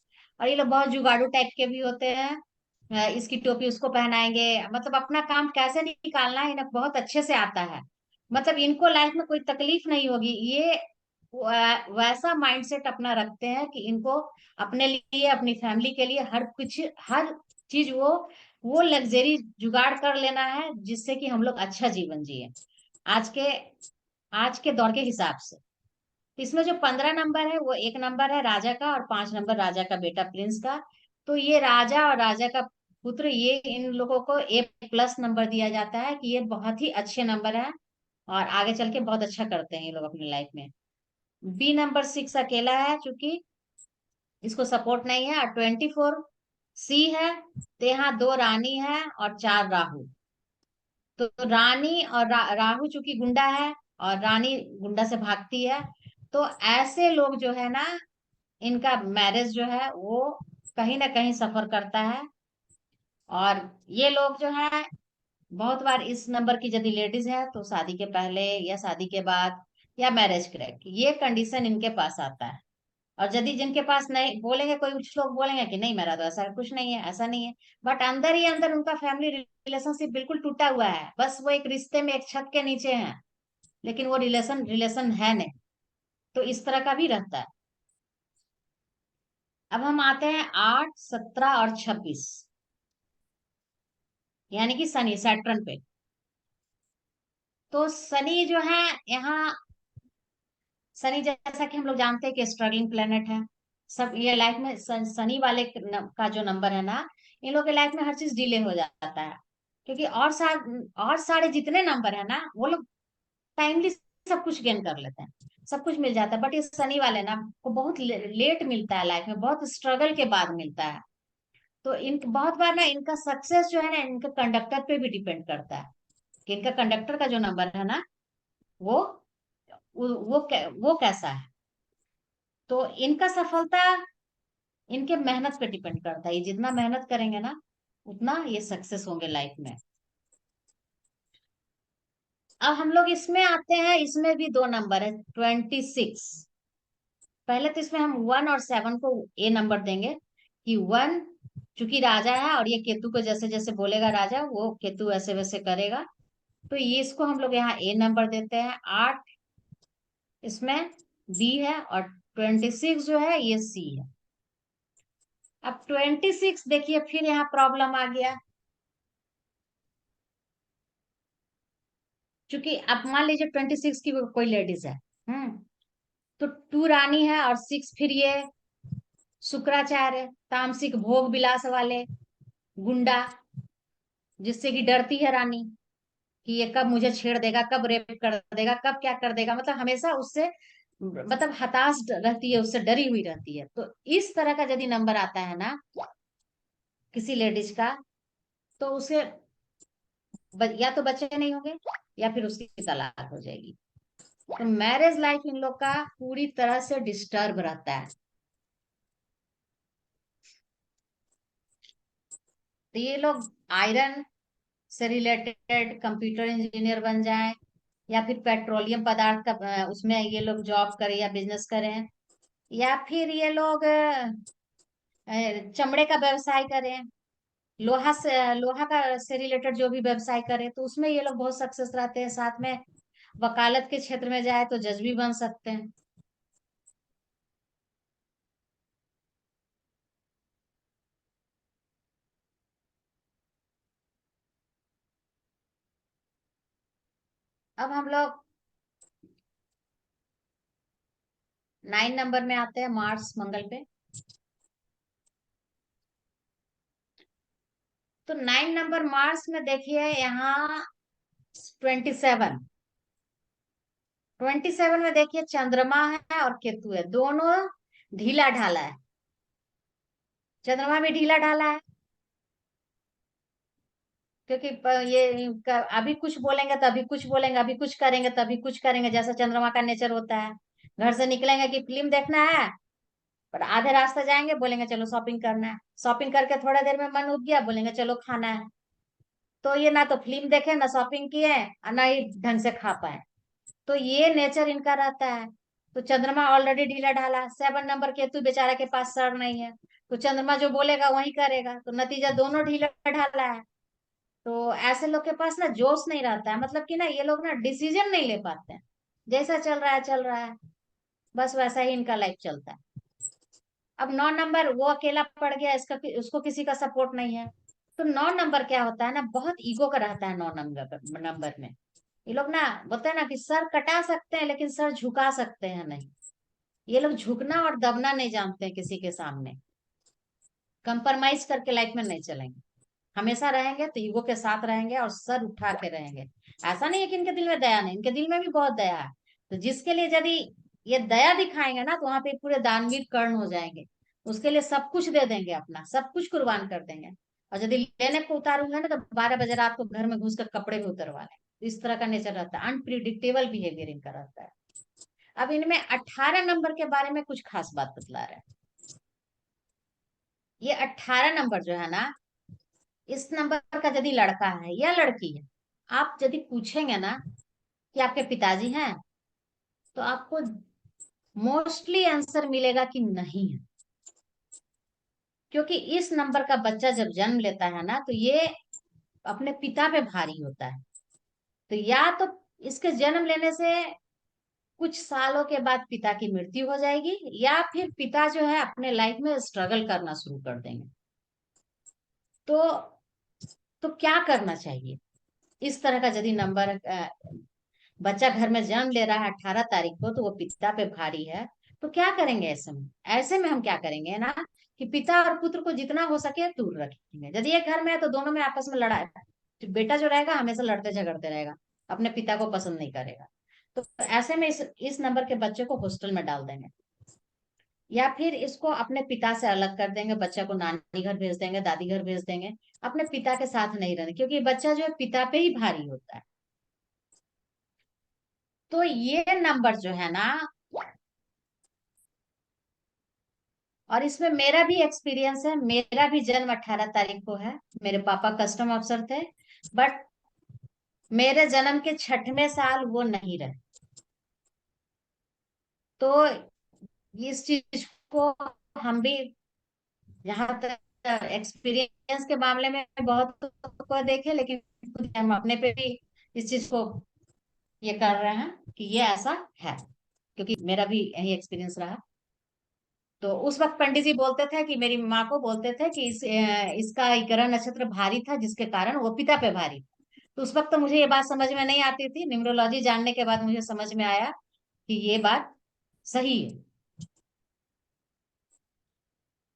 और ये लोग बहुत जुगाड़ू टाइप के भी होते हैं। इसकी टोपी उसको पहनाएंगे, मतलब अपना काम कैसे निकालना है इन्हें बहुत अच्छे से आता है। मतलब इनको लाइफ में कोई तकलीफ नहीं होगी। ये वैसा माइंडसेट अपना रखते हैं कि इनको अपने लिए, अपनी फैमिली के लिए हर कुछ, हर चीज वो लग्जरी जुगाड़ कर लेना है जिससे कि हम लोग अच्छा जीवन जिए आज के आज के दौर के हिसाब से। इसमें जो 15 नंबर है वो 1 नंबर है राजा का, और 5 नंबर राजा का बेटा प्रिंस का। तो ये राजा और राजा का पुत्र, ये इन लोगों को A+ नंबर दिया जाता है कि ये बहुत ही अच्छे नंबर है और आगे चल के बहुत अच्छा करते हैं ये लोग अपनी लाइफ में। B नंबर 6 अकेला है क्योंकि इसको सपोर्ट नहीं है। और 24C है, तो यहाँ 2 रानी है और 4 राहु। तो रानी और राहु चूंकि गुंडा है और रानी गुंडा से भागती है, तो ऐसे लोग जो है ना, इनका मैरिज जो है वो कहीं ना कहीं सफर करता है। और ये लोग जो है बहुत बार, इस नंबर की यदि लेडीज है तो शादी के पहले या शादी के बाद या मैरिज क्रैक, ये कंडीशन इनके पास आता है। और यदि जिनके पास नहीं, बोलेंगे कोई कुछ लोग बोलेंगे कि नहीं मेरा तो ऐसा कुछ नहीं है, ऐसा नहीं है, बट अंदर ही अंदर उनका फैमिली रिलेशनशिप बिल्कुल टूटा हुआ है। बस वो एक रिश्ते में एक छत के नीचे है, लेकिन वो रिलेशन रिलेशन है नहीं। तो इस तरह का भी रहता है। अब हम आते हैं 8, 17 और 26, यानी कि शनि, सैटर्न पे। तो शनि जो है यहाँ, शनि जैसा कि हम लोग जानते हैं कि स्ट्रगलिंग प्लेनेट है। सब ये लाइफ में शनि वाले का जो नंबर है ना, इन लोगों के लाइफ में हर चीज डिले हो जाता है। क्योंकि और सारे जितने नंबर है ना, वो लोग टाइमली सब कुछ गेन कर लेते हैं, सब कुछ मिल जाता है। बट ये शनि वाले ना को बहुत लेट मिलता है, लाइफ में बहुत स्ट्रगल के बाद मिलता है। तो इन बहुत बार ना इनका सक्सेस जो है ना, इनके कंडक्टर पे भी डिपेंड करता है कि इनका कंडक्टर का जो नंबर है ना, वो वो कैसा है। तो इनका सफलता इनके मेहनत पे डिपेंड करता है। ये जितना मेहनत करेंगे ना, उतना ये सक्सेस होंगे लाइफ में। अब हम लोग इसमें आते हैं, इसमें भी 2 नंबर है, 26। पहले तो इसमें हम 1 और 7 को A नंबर देंगे कि 1 चूंकि राजा है और ये केतु को जैसे जैसे बोलेगा राजा, वो केतु वैसे वैसे करेगा। तो ये इसको हम लोग यहाँ A नंबर देते हैं। 8 इसमें B है, और 26 जो है ये C है। अब 26 देखिए, फिर यहाँ प्रॉब्लम आ गया। क्योंकि अब मान लीजिए 26 की कोई लेडीज है, तो 2 रानी है और 6 फिर ये शुक्राचार्य, तामसिक भोग विलास वाले गुंडा, जिससे कि डरती है रानी कि ये कब मुझे छेड़ देगा, कब रेप कर देगा, कब क्या कर देगा। मतलब हमेशा उससे, मतलब हताश रहती है, उससे डरी हुई रहती है। तो इस तरह का यदि नंबर आता है ना किसी लेडीज का, तो उसे या तो बच्चे नहीं होंगे या फिर उसकी तलाक हो जाएगी। तो मैरिज लाइफ इन लोग का पूरी तरह से डिस्टर्ब रहता है। तो ये लोग आयरन से रिलेटेड कंप्यूटर इंजीनियर बन जाए, या फिर पेट्रोलियम पदार्थ का उसमें ये लोग जॉब करें या बिजनेस करें, या फिर ये लोग चमड़े का व्यवसाय करें, लोहा का से रिलेटेड जो भी व्यवसाय करें, तो उसमें ये लोग बहुत सक्सेस रहते हैं। साथ में वकालत के क्षेत्र में जाए तो जज भी बन सकते हैं। अब हम लोग 9 नंबर में आते हैं, मार्स मंगल पे। तो 9 नंबर मार्स में देखिए यहाँ 27, 27 में देखिए चंद्रमा है और केतु है, दोनों ढीला ढाला है। चंद्रमा भी ढीला ढाला है क्योंकि अभी कुछ बोलेंगे तो अभी कुछ बोलेंगे, अभी कुछ करेंगे तो अभी कुछ करेंगे, जैसा चंद्रमा का नेचर होता है। घर से निकलेंगे कि फिल्म देखना है, पर आधे रास्ते जाएंगे बोलेंगे चलो शॉपिंग करना है, शॉपिंग करके थोड़ा देर में मन उब गया बोलेंगे चलो खाना है। तो ये ना तो फिल्म देखे, ना शॉपिंग किए, और ना ही ढंग से खा पाए। तो ये नेचर इनका रहता है। तो चंद्रमा ऑलरेडी ढीला ढाला, 7 नंबर केतु बेचारा के पास सर नहीं है, तो चंद्रमा जो बोलेगा वही करेगा, तो नतीजा दोनों ढीला ढाला है। तो ऐसे लोग के पास ना जोश नहीं रहता है, मतलब कि ना ये लोग ना डिसीजन नहीं ले पाते हैं। जैसा चल रहा है चल रहा है, बस वैसा ही इनका लाइफ चलता है। अब 9 नंबर वो अकेला पड़ गया, इसका उसको किसी का सपोर्ट नहीं है। तो 9 नंबर क्या होता है ना, बहुत ईगो का रहता है 9 नंबर में। ये लोग ना बोलते हैं ना कि सर कटा सकते हैं लेकिन सर झुका सकते हैं नहीं। ये लोग झुकना और दबना नहीं जानते हैं किसी के सामने। कंप्रोमाइज करके लाइफ में नहीं चलेंगे, हमेशा रहेंगे तो ईगो के साथ रहेंगे और सर उठा के रहेंगे। ऐसा नहीं है कि इनके दिल में दया नहीं, इनके दिल में भी बहुत दया है। तो जिसके लिए यदि ये दया दिखाएंगे ना, तो वहां पे पूरे दानवीर कर्ण हो जाएंगे। उसके लिए सब कुछ दे देंगे, अपना सब कुछ कुर्बान कर देंगे। और यदि लेने को उतारूंगा ना, तो 12 बजे रात को घर में घुस कर कपड़े भी उतरवा लें। इस तरह का नेचर रहता है, अनप्रिडिक्टेबल बिहेवियर इनका रहता है। अब इनमें 18 नंबर के बारे में कुछ खास बात बतला रहे हैं। ये 18 नंबर जो है ना, इस नंबर का यदि लड़का है या लड़की है, आप यदि पूछेंगे ना कि आपके पिताजी हैं, तो आपको मोस्टली आंसर मिलेगा कि नहीं है। क्योंकि इस नंबर का बच्चा जब जन्म लेता है ना, तो ये अपने पिता पे भारी होता है। तो या तो इसके जन्म लेने से कुछ सालों के बाद पिता की मृत्यु हो जाएगी, या फिर पिता जो है अपने लाइफ में स्ट्रगल करना शुरू कर देंगे। तो तो क्या करना चाहिए इस तरह का यदि नंबर बच्चा घर में जन्म ले रहा है 18 तारीख को, तो वो पिता पे भारी है। तो क्या करेंगे ऐसे में? ऐसे में हम क्या करेंगे ना, कि पिता और पुत्र को जितना हो सके दूर रखेंगे। यदि एक घर में है तो दोनों में आपस में लड़ा, तो बेटा जो रहेगा हमेशा लड़ते झगड़ते रहेगा, अपने पिता को पसंद नहीं करेगा। तो ऐसे में इस नंबर के बच्चे को हॉस्टल में डाल देंगे, या फिर इसको अपने पिता से अलग कर देंगे, बच्चा को नानी घर भेज देंगे, दादी घर भेज देंगे। अपने पिता के साथ नहीं रहने, क्योंकि बच्चा जो है पिता पे ही भारी होता है। तो ये नंबर जो है ना, और इसमें मेरा भी एक्सपीरियंस है, मेरा भी जन्म 18 तारीख को है। मेरे पापा कस्टम अफसर थे, बट मेरे जन्म के 6वें साल वो नहीं रहे। तो इस चीज को हम भी, जहाँ तक एक्सपीरियंस के मामले में बहुत को देखे, लेकिन खुद हम अपने पे भी इस चीज को ये कर रहे हैं कि ये ऐसा है, क्योंकि मेरा भी यही एक्सपीरियंस रहा। तो उस वक्त पंडित जी बोलते थे कि मेरी माँ को बोलते थे कि इसका ग्रह नक्षत्र भारी था, जिसके कारण वो पिता पे भारी था। तो उस वक्त तो मुझे ये बात समझ में नहीं आती थी, न्यूमरोलॉजी जानने के बाद मुझे समझ में आया कि ये बात सही है।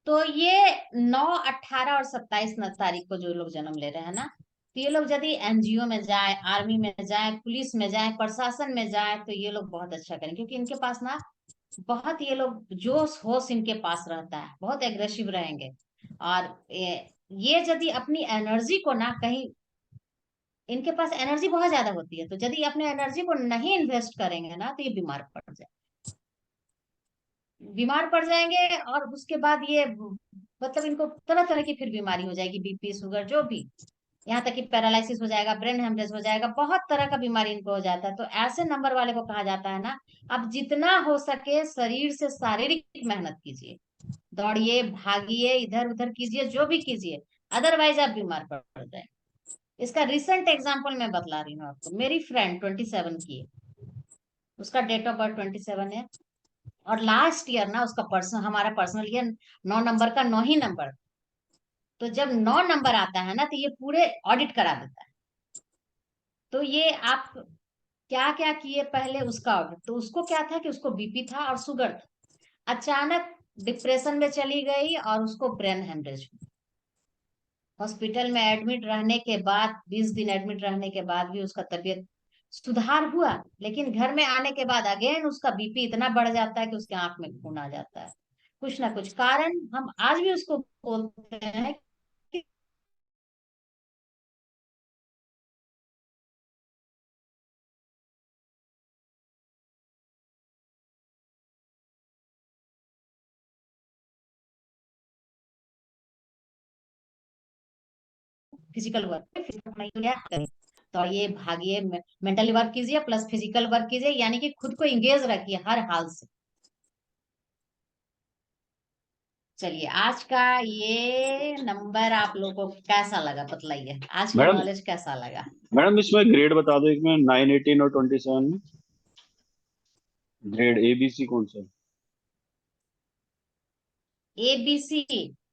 तो ये 9, 18 और 27 तारीख को जो लोग जन्म ले रहे हैं ना, तो ये लोग यदि एनजीओ में जाए, आर्मी में जाए, पुलिस में जाए, प्रशासन में जाए, तो ये लोग बहुत अच्छा करें। क्योंकि इनके पास ना बहुत, ये लोग जोश होश इनके पास रहता है, बहुत एग्रेसिव रहेंगे। और ये यदि अपनी एनर्जी को ना कहीं, इनके पास एनर्जी बहुत ज्यादा होती है, तो यदि अपने एनर्जी को नहीं इन्वेस्ट करेंगे ना, तो ये बीमार पड़ जाएंगे। और उसके बाद ये मतलब इनको तरह तरह की फिर बीमारी हो जाएगी, बीपी शुगर जो भी, यहाँ तक कि पैरालिसिस हो जाएगा, ब्रेन हेमरेज हो जाएगा, बहुत तरह का बीमारी इनको हो जाता है। तो ऐसे नंबर वाले को कहा जाता है ना, अब जितना हो सके शरीर से शारीरिक मेहनत कीजिए, दौड़िए भागिए, इधर उधर कीजिए, जो भी कीजिए, अदरवाइज आप बीमार पड़ जाए। इसका रिसेंट एग्जाम्पल मैं बतला रही हूँ आपको। मेरी फ्रेंड 27 की है, उसका डेट ऑफ बर्थ 27 है, और लास्ट ईयर ना उसका पर्सनल, हमारा पर्सनल ईयर 9 नंबर का 9 ही नंबर। तो जब 9 नंबर आता है ना, तो ये पूरे ऑडिट करा देता है। तो ये आप क्या क्या किए पहले उसका ऑडिट। तो उसको क्या था कि उसको बीपी था और शुगर था, अचानक डिप्रेशन में चली गई और उसको ब्रेन हेमरेज। हॉस्पिटल में एडमिट रहने के बाद, 20 दिन एडमिट रहने के बाद भी उसका तबीयत सुधार हुआ, लेकिन घर में आने के बाद अगेन उसका बीपी इतना बढ़ जाता है कि उसके आंख में खून आ जाता है। कुछ ना कुछ कारण हम आज भी उसको बोलते हैं कि फिजिकल वर्क, तो ये भागिए, मेंटली वर्क कीजिए प्लस फिजिकल वर्क कीजिए, यानी कि खुद को इंगेज रखिए हर हाल से। चलिए, आज का ये नंबर आप लोगों को कैसा लगा बतलाइए, आज का मैडम नॉलेज कैसा लगा? मैडम इसमें ग्रेड बता दो, एक में 9, 18 और 27 में ग्रेड ABC कौन सा है? ए बी सी,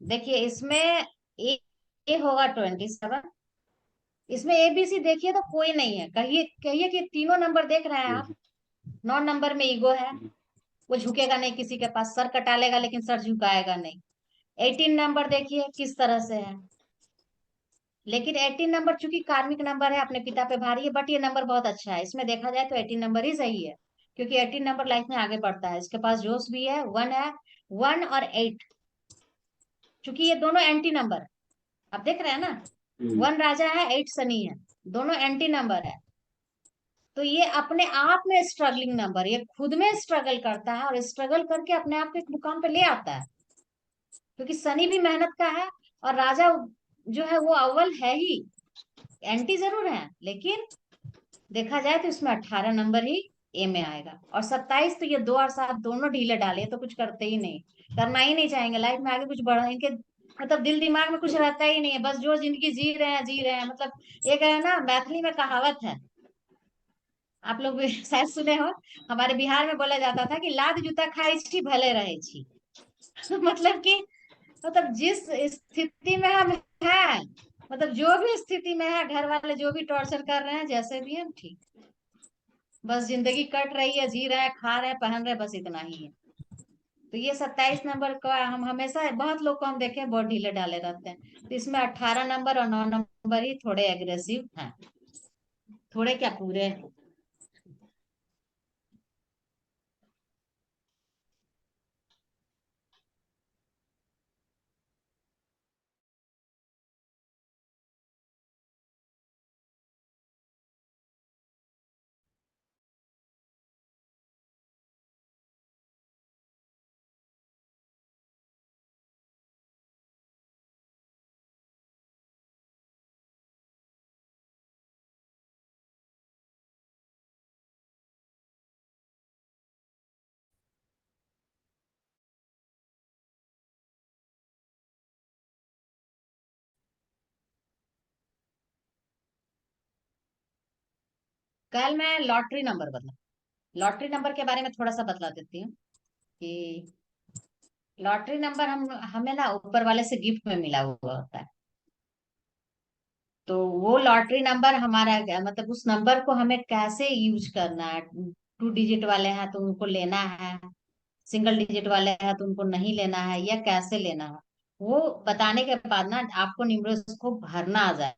देखिए इसमें ए होगा 27, इसमें ए बी सी देखिए तो कोई नहीं है, कहिए कहिए कि तीनों नंबर देख रहे हैं आप। 9 नंबर में ईगो है, वो झुकेगा नहीं किसी के पास, सर कटा लेगा लेकिन सर झुकाएगा नहीं। 18 नंबर देखिए किस तरह से है, लेकिन 18 नंबर चूंकि कार्मिक नंबर है, अपने पिता पे भारी है, बट ये नंबर बहुत अच्छा है, इसमें देखा जाए तो 18 नंबर ही सही है, क्योंकि 18 नंबर लाइफ में आगे बढ़ता है, इसके पास जोश भी है, 1 है, 1 और 8, चूंकि ये दोनों एंटी नंबर, आप देख रहे हैं ना, 1 राजा है, 8 शनि है, दोनों एंटी नंबर है। तो ये अपने आप में स्ट्रगलिंग नंबर, ये खुद में स्ट्रगल करता है और स्ट्रगल करके अपने आप को एक मुकाम पे ले आता है, क्योंकि शनि भी मेहनत का है, और राजा जो है वो अव्वल है ही, एंटी जरूर है, लेकिन देखा जाए तो इसमें 18 नंबर ही ए में आएगा, और 27 तो ये 2 और 7 दोनों ढीले डाले, तो कुछ करते ही नहीं, करना ही नहीं चाहेंगे लाइफ में आगे कुछ बढ़ा, इनके मतलब दिल दिमाग में कुछ रहता ही नहीं है, बस जो जिंदगी जी रहे हैं जी रहे हैं, मतलब एक है ना, मैथिली में कहावत है, आप लोग भी शायद सुने हो, हमारे बिहार में बोला जाता था कि लाद जूता खाई छी भले रहे छी। मतलब कि, मतलब जिस स्थिति में हम हैं, मतलब जो भी स्थिति में है, घर वाले जो भी टॉर्चर कर रहे हैं, जैसे भी हम ठीक, बस जिंदगी कट रही है, जी रहे हैं, खा रहे हैं, पहन रहे हैं, बस इतना ही है। तो ये 27 नंबर का हम हमेशा, बहुत लोग को हम देखे हैं बहुत ढीले ढाले रहते हैं, तो इसमें 18 नंबर और 9 नंबर ही थोड़े एग्रेसिव हैं, थोड़े क्या पूरे। कल मैं लॉटरी नंबर बदला, लॉटरी नंबर के बारे में थोड़ा सा बतला देती हूँ कि लॉटरी नंबर हम हमें ना ऊपर वाले से गिफ्ट में मिला हुआ होता है, तो वो लॉटरी नंबर हमारा मतलब उस नंबर को हमें कैसे यूज करना है, 2 डिजिट वाले हैं तो उनको लेना है, सिंगल डिजिट वाले हैं तो उनको नहीं लेना है, या कैसे लेना है, वो बताने के बाद ना आपको न्यूमरोस्कोप भरना आ जाएगा।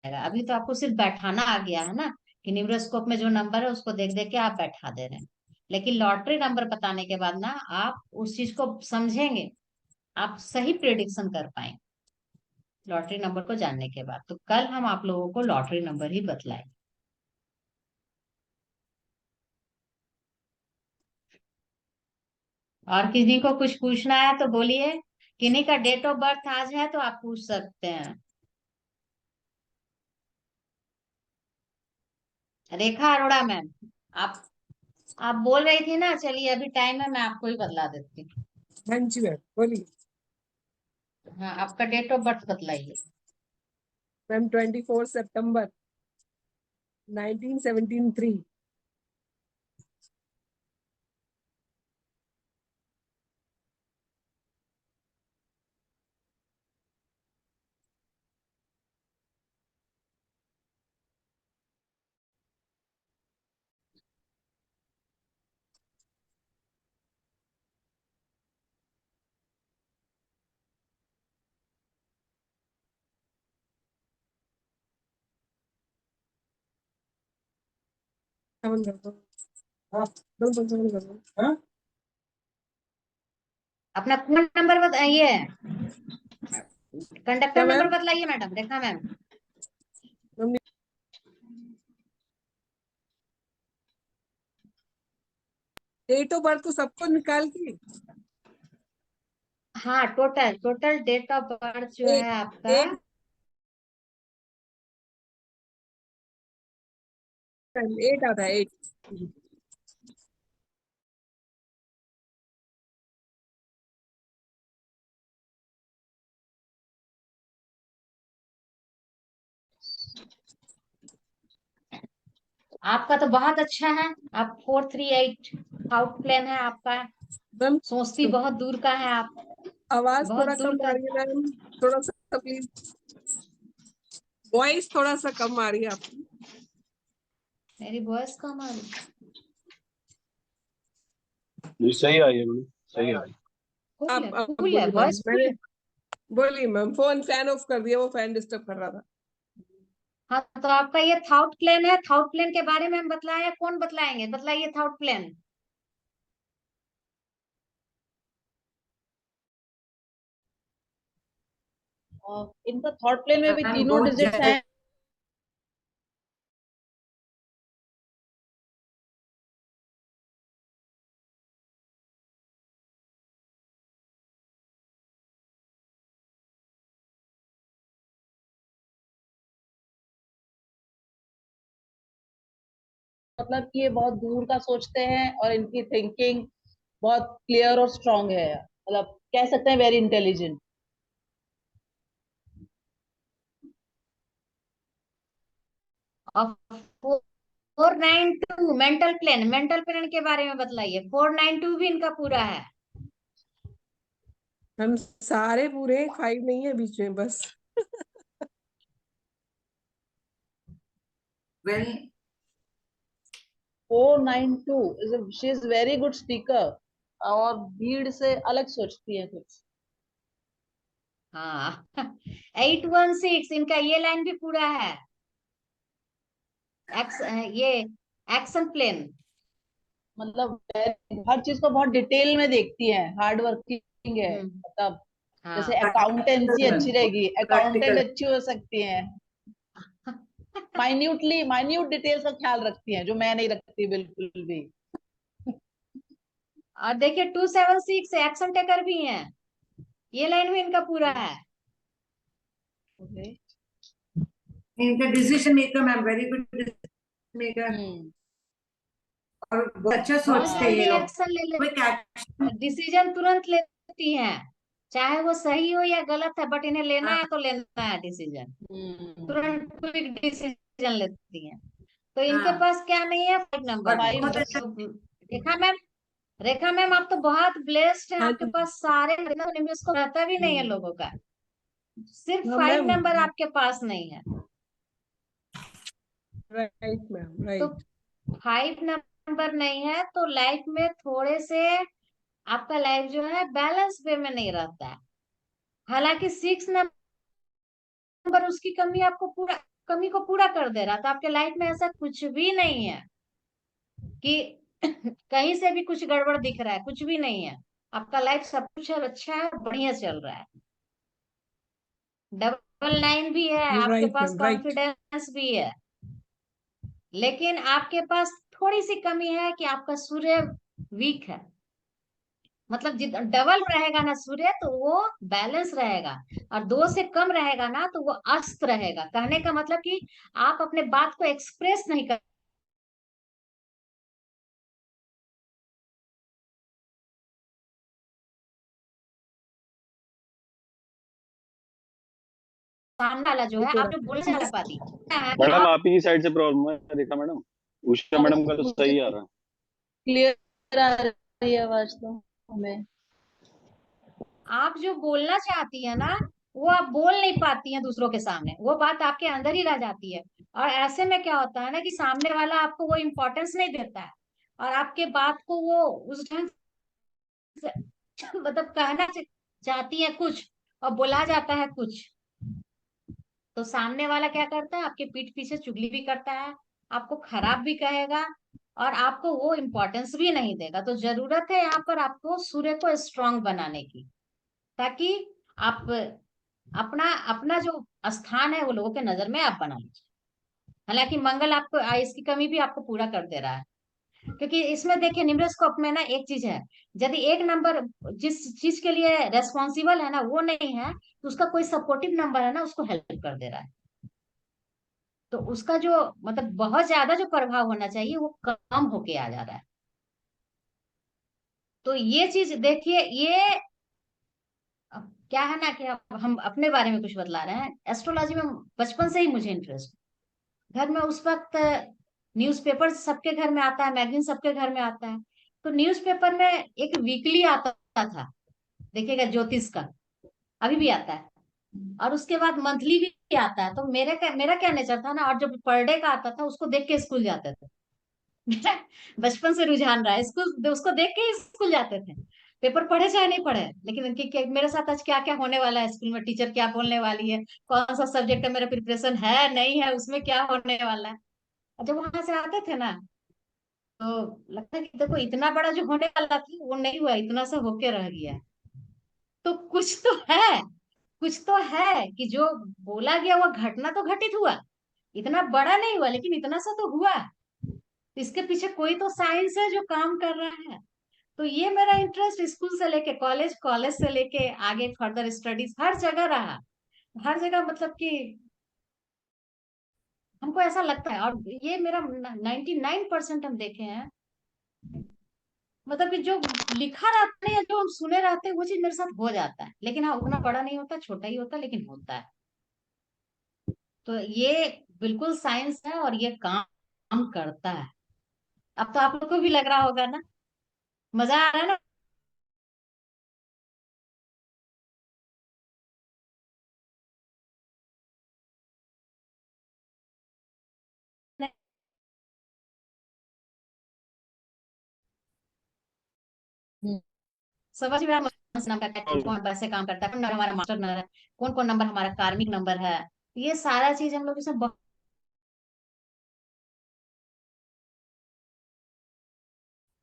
अभी तो आपको सिर्फ बैठाना आ गया है ना, कि न्यूमरोस्कोप में जो नंबर है उसको देख देख के आप बैठा दे रहे हैं, लेकिन लॉटरी नंबर बताने के बाद ना आप उस चीज को समझेंगे, आप सही प्रिडिक्शन कर पाएंगे लॉटरी नंबर को जानने के बाद। तो कल हम आप लोगों को लॉटरी नंबर ही बतलाएं। और किसी को कुछ पूछना है तो बोलिए, किन्हीं का डेट ऑफ बर्थ आज है तो आप पूछ सकते हैं। रेखा अरोड़ा मैम, आप आप बोल रही थी ना, चलिए अभी टाइम है, मैं आपको ही बतला देती हूँ। हाँ जी मैम बोलिए। हाँ, आपका डेट ऑफ बर्थ बतलाइए। मैम 24 सितंबर 1973। समझ गए। हाँ बिल्कुल समझ गए। हाँ अपना कौन नंबर बताइए, कंडक्टर क्या नंबर मैम? बतलाइए madam, Rekha ma'am. Date of birth तो सबको निकाल के हाँ, total total date of birth जो एक है आपका, एक 8 आता है 8। आपका तो बहुत अच्छा है। आप 438 आउट प्लेन है आपका। मैम सोचती बहुत दूर का है आप। आवाज बहुत थोड़ा दूर कम का। आ रही है मैम, थोड़ा सा प्लीज, वॉइस थोड़ा सा कम आ रही है आपकी। मेरी वॉइस कम आ रही। जी सही आई है मैडम, सही आई। फुल है, आप फुल है, बोलिए मैम, वॉइस फुल मैंने है। बोलिए मैम, फोन फैन ऑफ कर दिया, वो फैन डिस्टर्ब कर रहा था। हाँ, तो आपका ये थाउट प्लेन है। थाउट प्लेन के बारे में हम बतलाए, कौन बतलाएंगे? बतलाइए थाउट प्लेन। और इनका थॉट प्लेन में भी मैम तीनों बहुत डिजिट्स हैं। मतलब कि ये बहुत दूर का सोचते हैं और इनकी थिंकिंग बहुत क्लियर और स्ट्रांग है। मतलब कह सकते हैं वेरी इंटेलिजेंट। और 492 मेंटल प्लेन, मेंटल प्लेन के बारे में बतलाइए। 492 भी इनका पूरा है। हम सारे पूरे 5 नहीं है बीच में बस। well 492 she is very good speaker और भीड़ से अलग सोचती है कुछ। हाँ 816 इनका ये लाइन भी पूरा है। ये एक्शन प्लेन। मतलब हर चीज को बहुत डिटेल में देखती है, हार्ड वर्किंग है। हम्म। मतलब जैसे हाँ अकाउंटेंसी अच्छी रहेगी, अकाउंटेंट practical अच्छी हो सकती है। माइन्यूट डिटेल्स का ख्याल रखती हैं जो मैं नहीं रखती बिल्कुल भी। और देखिए 276 एक्शन टेकर भी हैं। ये लाइन भी इनका पूरा है। Okay. इनका decision maker ma'am very good decision maker hmm. और बहुत अच्छा बहुत सोचते हैं जल्दी ये लोग। एक्शन ले ले, क्विक एक्शन। डिसीजन तुरंत लेती हैं। चाहे वो सही हो या गलत है, बट इन्हें लेना है तो लेना है डिसीजन। हम्म। तुरंत क्विक डिसीजन लेती हैं। तो इनके हाँ पास क्या नहीं है? 5 नंबर बट नहीं फाइव है। बहुत अच्छा। तो रेखा मैम, रेखा मैम आप तो बहुत ब्लेस्ड हैं। हाँ आपके जी। पास सारे निम्स को पता भी नहीं है लोगों का। सिर्फ हाँ 5 मैम, नंबर आपके पास नहीं है। राइट मैम, तो राइट। 5 नंबर नहीं है तो लाइफ में थोड़े से आपका लाइफ जो है बैलेंस वे में नहीं रहता है। हालांकि 6 नंबर उसकी कमी को पूरा कर दे रहा, तो आपके लाइफ में ऐसा कुछ भी नहीं है कि कहीं से भी कुछ गड़बड़ दिख रहा है, कुछ भी नहीं है। आपका लाइफ सब कुछ अच्छा है, बढ़िया चल रहा है। 999 भी है आपके राइट पास, मैम, राइट। कॉन्फिडेंस भी है। लेकिन आपके पास थोड़ी सी कमी है कि आपका सूर्य वीक है। मतलब जितना डबल रहेगा ना सूर्य तो वो बैलेंस रहेगा, और 2 से कम रहेगा ना तो वो अस्त रहेगा। कहने का मतलब कि आप अपने बात को एक्सप्रेस नहीं कर, सामने वाला जो है आप जो बोलने वाला पाती है कि मैडम आप आप ही की साइड से प्रॉब्लम है रेखा मैडम, उषा मैडम का तो मुझे सही आ रहा है। क्लियर आ रही है आवाज तो हमें। आप जो बोलना चाहती है ना वो आप बोल नहीं पाती हैं दूसरों के सामने। वो बात आपके अंदर ही रह जाती है। और ऐसे में क्या होता है ना कि सामने वाला आपको वो इम्पोर्टेंस नहीं देता है, और आपके बात को वो उस ढंग से मतलब कहना चाहती है कुछ और बोला जाता है कुछ। तो सामने वाला क्या करता है? आपके पीठ पीछे चुगली भी करता है, आपको खराब भी कहेगा, और आपको वो इम्पोर्टेंस भी नहीं देगा। तो जरूरत है यहाँ पर आपको सूर्य को स्ट्रांग बनाने की, ताकि आप अपना अपना जो स्थान है वो लोगों के नजर में आप बना लीजिए। हालांकि मंगल आपको इसकी कमी भी आपको पूरा कर दे रहा है। क्योंकि इसमें देखिए निम्नस्कोप में ना एक चीज है, यदि एक नंबर जिस चीज के लिए रेस्पॉन्सिबल है ना वो नहीं है, तो उसका कोई सपोर्टिव नंबर है ना उसको हेल्प कर दे रहा है। तो उसका जो मतलब बहुत ज्यादा जो प्रभाव होना चाहिए वो कम होके आ जा रहा है। तो ये चीज देखिए, ये क्या है ना कि अब हम अपने बारे में कुछ बतला रहे हैं। एस्ट्रोलॉजी में बचपन से ही मुझे इंटरेस्ट, घर में उस वक्त न्यूज़पेपर सबके घर में आता है, मैगजीन सबके घर में आता है। तो न्यूज़पेपर में एक वीकली आता था, देखिएगा, ज्योतिष का, अभी भी आता है। और उसके बाद मंथली भी आता है। तो मेरा क्या नेचर था ना, और जब पर डे का आता था उसको देख के स्कूल जाते थे। मेरा बचपन से रुझान रहा है, स्कूल उसको देख के ही स्कूल जाते थे, पेपर पढ़े चाहे नहीं पढ़े, लेकिन मेरे साथ आज क्या क्या होने वाला है स्कूल में, टीचर क्या बोलने वाली है, कौन सा सब्जेक्ट का मेरा प्रिपरेशन है नहीं है, उसमें क्या होने वाला है। और जब वहां से आते थे ना, तो लगता है कि देखो इतना बड़ा जो होने वाला था वो नहीं हुआ, इतना सा होके रह गया। तो कुछ तो है, कुछ तो है कि जो बोला गया वो घटना तो घटित हुआ, इतना बड़ा नहीं हुआ लेकिन इतना सा तो हुआ। इसके पीछे कोई तो साइंस है जो काम कर रहा है। तो ये मेरा इंटरेस्ट स्कूल से लेके कॉलेज, कॉलेज से लेके आगे फर्दर स्टडीज हर जगह रहा। हर जगह मतलब कि हमको ऐसा लगता है, और ये मेरा 99% हम देखे हैं, मतलब कि जो लिखा रहता है या जो हम सुने रहते हैं वो चीज मेरे साथ हो जाता है। लेकिन हाँ, उतना बड़ा नहीं होता, छोटा ही होता, लेकिन होता है। तो ये बिल्कुल साइंस है और ये काम करता है। अब तो आप लोग को भी लग रहा होगा ना, मजा आ रहा है ना? हम्म, समझ में आ रहा है कौन सा नंबर का कौन वैसे काम करता है, कौन नंबर हमारा मास्टर नंबर है, कौन कौन नंबर हमारा कार्मिक नंबर है। ये सारा चीज हम लोग इसमें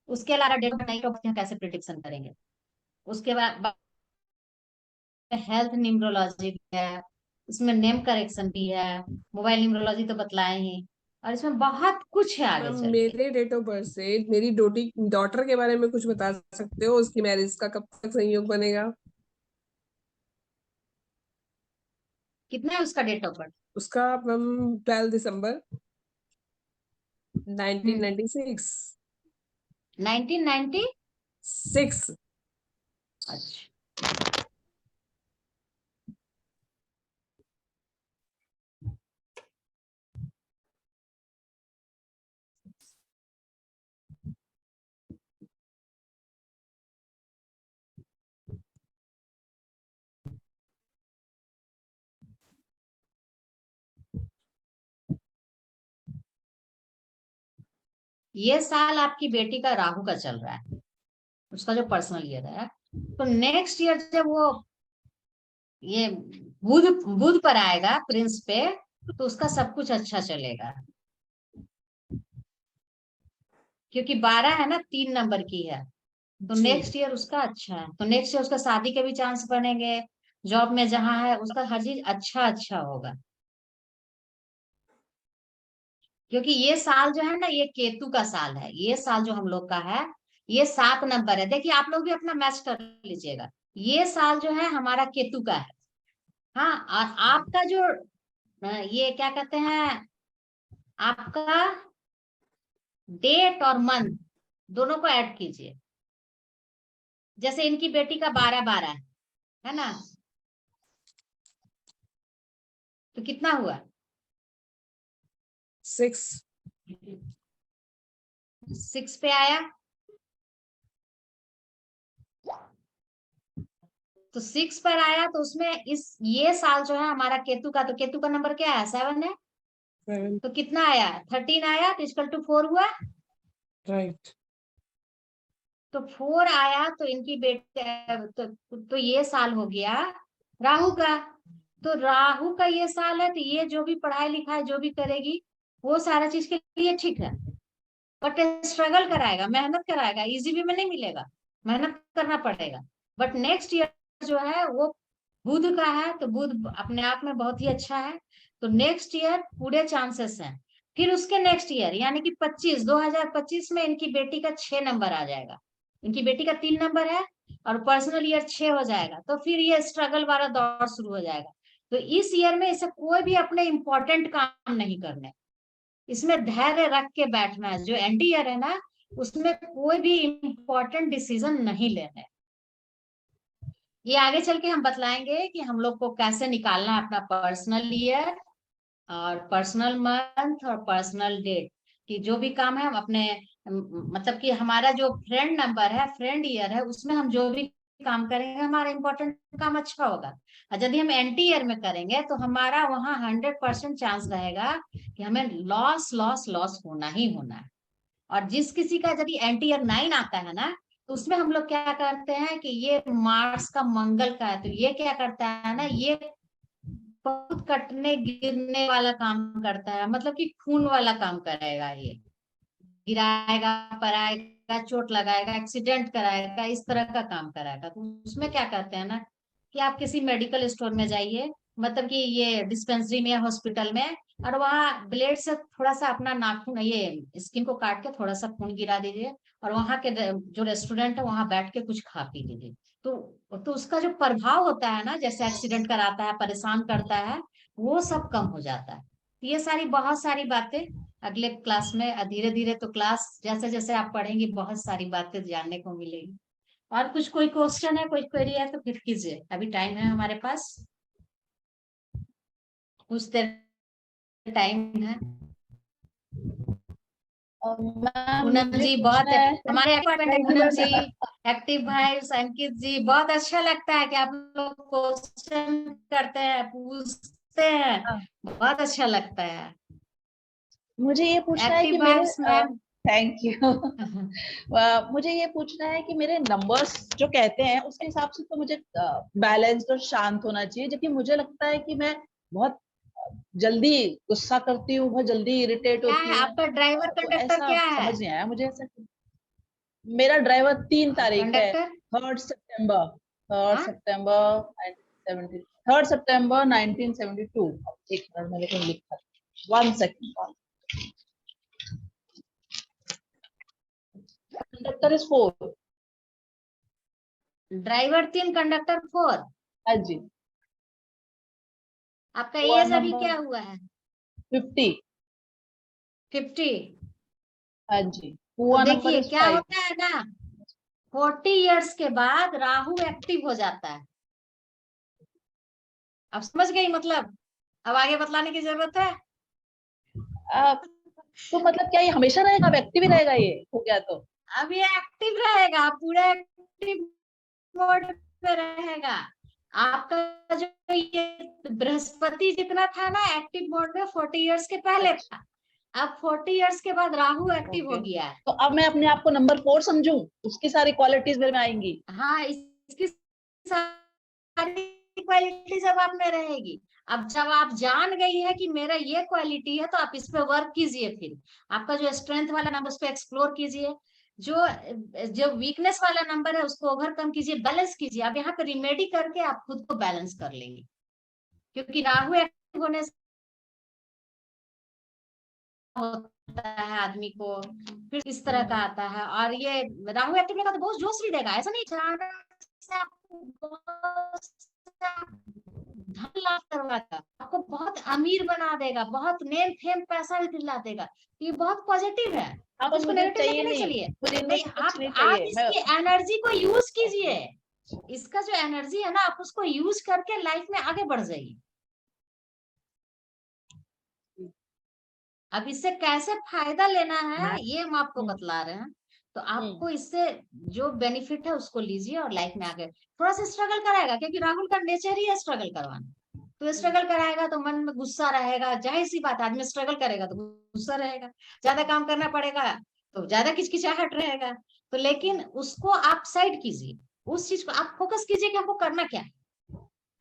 उसके अलावा डेट ऑफ नाइट ऑफ कैसे प्रिडिक्शन करेंगे। उसके बाद हेल्थ न्यूमरोलॉजी भी है, इसमें नेम करेक्शन भी है, मोबाइल न्यूमरोलॉजी तो बतलाए ही, और इसमें बहुत कुछ है आगे मैम चल के। मेरे डेट ऑफ बर्थ से मेरी डॉटर के बारे में कुछ बता सकते हो? उसकी मैरिज का कब तक संयोग बनेगा? कितना है उसका डेट ऑफ बर्थ? उसका मैम 12 दिसंबर हम्म 1996। 1990। 6। अच्छा, ये साल आपकी बेटी का राहु का चल रहा है, उसका जो पर्सनल ईयर है। तो नेक्स्ट ईयर जब वो ये बुध बुध पर आएगा प्रिंस पे, तो उसका सब कुछ अच्छा चलेगा, क्योंकि 12 है ना, 3 नंबर की है। तो जी। नेक्स्ट ईयर उसका अच्छा है, तो नेक्स्ट ईयर उसका शादी के भी चांस बनेंगे, जॉब में जहां है उसका हर चीज अच्छा अच्छा होगा। क्योंकि ये साल जो है ना, ये केतु का साल है, ये साल जो हम लोग का है, ये 7 नंबर है। देखिए आप लोग भी अपना मैच कर लीजिएगा, ये साल जो है हमारा केतु का है। हाँ, और आपका जो ये क्या कहते हैं, आपका डेट और मंथ दोनों को ऐड कीजिए। जैसे इनकी बेटी का 12-12 है ना, तो कितना हुआ? 6। 6 पे आया, तो 6 पर आया, तो उसमें ये साल जो है हमारा केतु का, तो केतु का नंबर क्या है? 7 है। 7। तो कितना आया? 13 आया, तो इक्वल टू 4 हुआ। राइट। तो 4 आया, तो इनकी बेटी तो ये साल हो गया राहु का। तो राहु का ये साल है, तो ये जो भी पढ़ाई लिखाई जो भी करेगी वो सारा चीज के लिए ठीक है। बट स्ट्रगल कराएगा, मेहनत कराएगा, इजी वे में नहीं मिलेगा, मेहनत करना पड़ेगा। बट नेक्स्ट ईयर जो है वो बुध का है, तो बुध अपने आप में बहुत ही अच्छा है। तो नेक्स्ट ईयर पूरे चांसेस हैं। फिर उसके नेक्स्ट ईयर यानी कि 2025 में इनकी बेटी का 6 नंबर आ जाएगा, इनकी बेटी का 3 नंबर है, और पर्सनल ईयर 6 हो जाएगा। तो फिर ये स्ट्रगल वाला दौर शुरू हो जाएगा। तो इस ईयर में इसे कोई भी अपने इम्पोर्टेंट काम नहीं करने, इसमें धैर्य रख के बैठना है। जो एंटी ईयर है ना, उसमें कोई भी इम्पोर्टेंट डिसीजन नहीं लेने। ये आगे चल के हम बतलाएंगे कि हम लोग को कैसे निकालना है अपना पर्सनल ईयर और पर्सनल मंथ और पर्सनल डेट, कि जो भी काम है हम अपने मतलब कि हमारा जो फ्रेंड नंबर है, फ्रेंड ईयर है, उसमें हम जो भी काम करेंगे हमारा इंपॉर्टेंट काम अच्छा होगा। और यदि हम एंटी ईयर में करेंगे तो हमारा वहाँ 100% चांस रहेगा कि हमें लॉस लॉस लॉस होना ही होना है। और जिस किसी का यदि एंटी ईयर 9 आता है ना, तो उसमें हम लोग क्या करते हैं कि ये मार्स का मंगल का है, तो ये क्या करता है ना, ये बहुत कटने गिरने वाला काम करता है, मतलब कि खून वाला काम करेगा। ये गिराएगा, पराएगा, चोट लगाएगा, एक्सीडेंट कराएगा, इस तरह का काम कराएगा। तो उसमें क्या करते हैं ना कि आप किसी मेडिकल स्टोर में जाइए, मतलब कि ये डिस्पेंसरी में या हॉस्पिटल में, और वहाँ ब्लेड से थोड़ा सा अपना नाखून, ये स्किन को काट के थोड़ा सा खून गिरा दीजिए, और वहाँ के जो रेस्टोरेंट है वहां बैठ के कुछ खा पी लीजिए। तो उसका जो प्रभाव होता है ना, जैसे एक्सीडेंट कराता है, परेशान करता है, वो सब कम हो जाता है। ये सारी बहुत सारी बातें अगले क्लास में, धीरे धीरे तो क्लास जैसे जैसे आप पढ़ेंगे बहुत सारी बातें जानने को मिलेगी। और कुछ कोई क्वेश्चन है, कोई क्वेरी है तो फिर कीजिए, अभी टाइम है हमारे पास, कुछ देर टाइम है। मैम पूनम मुझे जी बहुत पूछना है। हमारे डिपार्टमेंट है, पूनम जी, एक्टिव भाई, अंकित जी, बहुत अच्छा लगता है कि आप लोग क्वेश्चन करते हैं, पूछते हैं, बहुत अच्छा लगता है। मुझे ये पूछना है कि एक्टिव मेरे वाइब्स मैम। Thank you. मुझे ये पूछना है कि मेरे नंबर्स जो कहते हैं उसके हिसाब से तो मुझे बैलेंस्ड और शांत होना चाहिए, जबकि मुझे लगता है कि मैं बहुत जल्दी गुस्सा करती हूँ, बहुत जल्दी इरिटेट क्या होती है हूँ। आपका ड्राइवर तो कंडक्टर, ऐसा क्या है समझ नहीं आया मुझे ऐसा। मेरा ड्राइवर 3 तारीख है, कंडक्टर? 3 सितंबर, 3 सितंबर 1970, 3 सितंबर 1972। एक मिनट मैंने कहीं लिखा, 1 second. Conductor is 4। Driver 3, conductor 4। हाँ जी। आपका हुआ एज अभी क्या नंबर हुआ है? 50। 50। हाँ जी। तो हुआ नंबर देखिए इज क्या 5। होता है ना, 40 इयर्स के बाद राहु एक्टिव हो जाता है। अब समझ गई मतलब? अब आगे बतलाने की जरूरत है? तो मतलब क्या ये हमेशा रहेगा, अब एक्टिव ही रहेगा ये हो गया तो? अब ये एक्टिव रहेगा, पूरा एक्टिव मोड पे रहेगा। आपका जो ये बृहस्पति जितना था ना एक्टिव मोड में 40 इयर्स के पहले अच्छा। था, अब 40 इयर्स के बाद राहु एक्टिव हो ओके। गया है। तो अब मैं अपने आप को नंबर 4 समझूं, उसकी सारी क्वालिटीज मेरे में आएंगी? हाँ, इसकी सारी क्वालिटी जब आप में रहेगी। अब जब आप जान गई है कि मेरा ये क्वालिटी है, तो आप इस पे वर्क कीजिए। फिर आपका जो स्ट्रेंथ वाला नंबर उस पे एक्सप्लोर कीजिए, जो जो वीकनेस वाला नंबर है उसको ओवरकम कीजिए, बैलेंस कीजिए। आप यहाँ पे रिमेडी करके आप खुद को बैलेंस कर लेंगे, क्योंकि राहु एक्टिव होने से होता है आदमी को फिर इस तरह का आता है। और ये राहु एक्टिव का तो बहुत जोश भी देगा, ऐसा नहीं अचानक से आपको बहुत धन लाभ करवाएगा, आपको बहुत अमीर बना देगा, बहुत नेम फेम पैसा भी दिला देगा। ये बहुत पॉजिटिव है, आप तो इसको मुझे नेगेटिव लेके चाहिए नहीं नहीं, चलिए। मुझे इनमें नहीं, से कुछ नहीं आप चाहिए। मैं इसकी एनर्जी को यूज कीजिए। ओके। इसका जो एनर्जी है ना, आप उसको यूज करके लाइफ में आगे बढ़ जाइए। अब इससे कैसे फायदा लेना है ये हम आपको बतला रहे हैं। तो आपको इससे जो बेनिफिट है उसको लीजिए और लाइफ में आगे। थोड़ा सा स्ट्रगल कराएगा, क्योंकि राहुल का नेचर ही है स्ट्रगल करवाना। तो स्ट्रगल कराएगा तो मन में गुस्सा रहेगा, जाहिर सी बात, आदमी स्ट्रगल करेगा तो गुस्सा रहेगा, ज्यादा काम करना पड़ेगा तो ज्यादा किचकिचाहट रहेगा। तो लेकिन उसको आप साइड कीजिए, उस चीज को आप फोकस कीजिए कि हमको करना क्या है।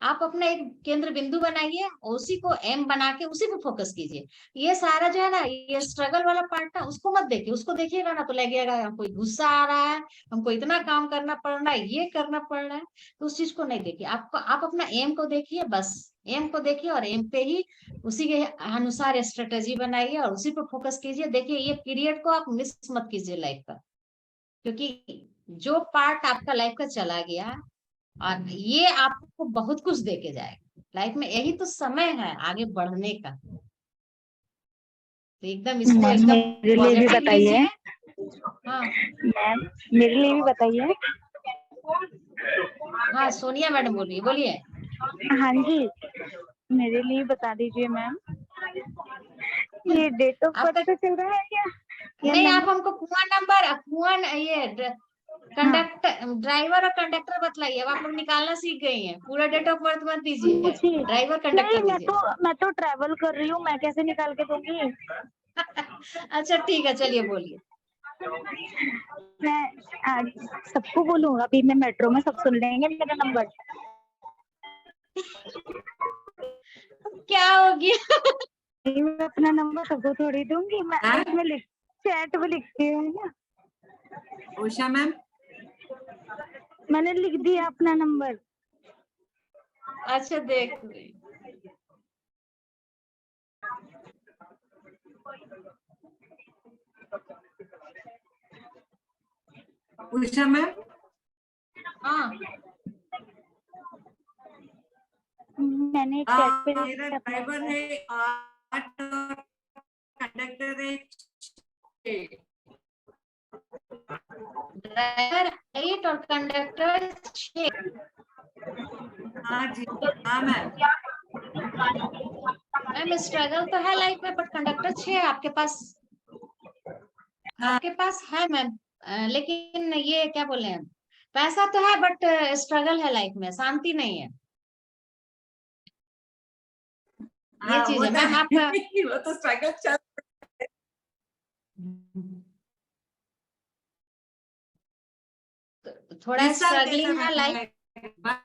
आप अपना एक केंद्र बिंदु बनाइए, उसी को एम बना के उसी पे फोकस कीजिए। ये सारा जो है ना, ये स्ट्रगल वाला पार्ट ना, उसको मत देखिए। उसको देखिएगा ना तो लगेगा हमको गुस्सा आ रहा है, हमको इतना काम करना पड़ रहा है, ये करना पड़ रहा है। तो उस चीज को नहीं देखिए, आपको आप अपना एम को देखिए, बस एम को देखिए और एम पे ही उसी के अनुसार स्ट्रेटेजी बनाइए और उसी पे फोकस कीजिए। देखिए ये पीरियड को आप मिस मत कीजिए लाइफ का, क्योंकि जो पार्ट आपका लाइफ का चला गया और ये आपको बहुत कुछ दे के जाएगा। लाइफ में यही तो समय है आगे बढ़ने का। तो एकदम इसको मैम एकदम मेरे लिए भी पॉजिटिव बताइए। लीजिए। हाँ मैम मेरे लिए भी बताइए। हाँ, सोनिया मैडम बोल रही है, बोलिए। हाँ जी, मेरे लिए बता दीजिए मैम। ये डेट ऑफ बर्थ आपका पे चल रहा है क्या? या नहीं, आप नंबर? हमको कुआं ये कंडक्टर, ड्राइवर और कंडक्टर बतलाइए। अब आप लोग निकालना सीख गई हैं, पूरा डेट ऑफ बर्थ मत दीजिए, पूछिए। ड्राइवर नहीं, कंडक्टर दीजिए। मैं तो ट्रैवल कर रही हूँ, मैं कैसे निकाल के दूंगी? अच्छा ठीक है, चलिए बोलिए। मैं आज सबको बोलूँ? अभी मैं मेट्रो में सब सुन लेंगे मेरा नंबर। क्या हो गया? मैं अपना नंबर सबको थोड़ी दूंगी, मैं हाँ? उसमें चैट में लिखती हूँ ना। उषा मैम, मैंने लिख दिया अपना नंबर। अच्छा देख रही। उषा मैम, हाँ मैंने एक चैट पे मेरा अपना ड्राइवर है 8 और कंडक्टर है 6। ड्राइवर 8 और कंडक्टर 6। हाँ जी, हाँ मैम। मैम स्ट्रगल तो है लाइफ में, बट कंडक्टर 6 है आपके पास। हाँ। आपके पास है मैम, लेकिन ये क्या बोले हैं, पैसा तो है बट स्ट्रगल है लाइफ में, शांति नहीं है। ये हाँ, चीज वो है तो मैम आपका। वो तो स्ट्रगल चल। थोड़ा इस साल कैसा स्ट्रगलिंग है लाइफ। रहेगा?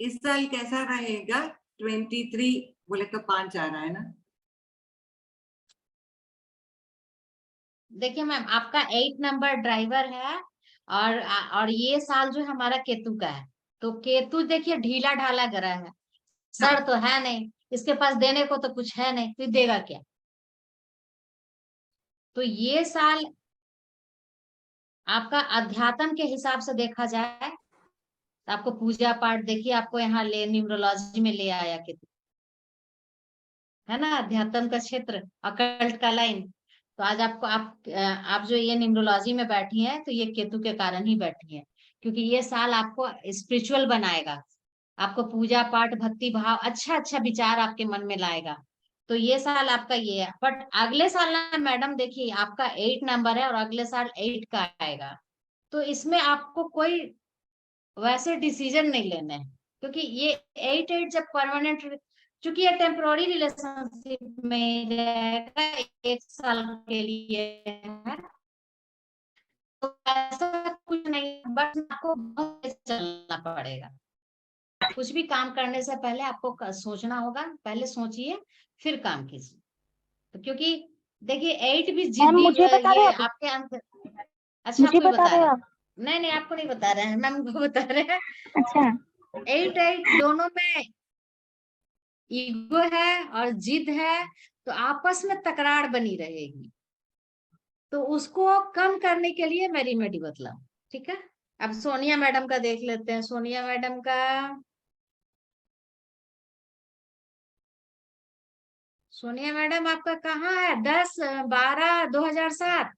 इस साल कैसा रहेगा? 23 बोले तो 5 आ रहा है ना? देखिए मैम, आपका 8 नंबर ड्राइवर है, और ये साल जो हमारा केतु का है, तो केतु देखिए ढीला ढाला ग्रह है, सर तो है नहीं, इसके पास देने को तो कुछ है नहीं, तो देगा क्या? तो ये साल आपका अध्यात्म के हिसाब से देखा जाए तो आपको पूजा पाठ, देखिए आपको यहाँ ले न्यूमरोलॉजी में ले आया केतु, है ना, अध्यात्म का क्षेत्र, अकल्ट का लाइन। तो आज आपको आप जो ये न्यूमरोलॉजी में बैठी हैं, तो ये केतु के कारण ही बैठी हैं, क्योंकि ये साल आपको स्पिरिचुअल बनाएगा, आपको पूजा पाठ भक्ति भाव अच्छा अच्छा विचार आपके मन में लाएगा। तो ये साल आपका ये है, बट अगले साल ना मैडम देखिए, आपका 8 नंबर है और अगले साल 8 का आएगा, तो इसमें आपको कोई वैसे डिसीजन नहीं लेने हैं, क्योंकि ये 8 जब परमानेंट, चूंकि ये टेम्पोररी रिलेशनशिप में रहेगा, 1 साल के लिए है, तो ऐसा कुछ नहीं, बस आपको बहुत चलना पड़ेगा। कुछ भी काम करने से पहले आपको सोचना होगा, पहले सोचिए फिर काम कीजिए। तो क्योंकि देखिए 8 भी मैम जिद्दी मुझे बता रहे ये हो आप? आपके अंदर। अच्छा मुझे आपको ही बता बता रहे रहे हो हैं? आप? नहीं नहीं, आपको नहीं बता रहे हैं, मैम को बता रहे हैं। अच्छा। 8 दोनों में ईगो है और जिद है, तो आपस में तकरार बनी रहेगी, तो उसको कम करने के लिए मैं रेमेडी बतलाऊं, ठीक है? अब सोनिया मैडम का देख लेते हैं। सोनिया मैडम का, सोनिया मैडम आपका कहाँ है? 10/12/2007।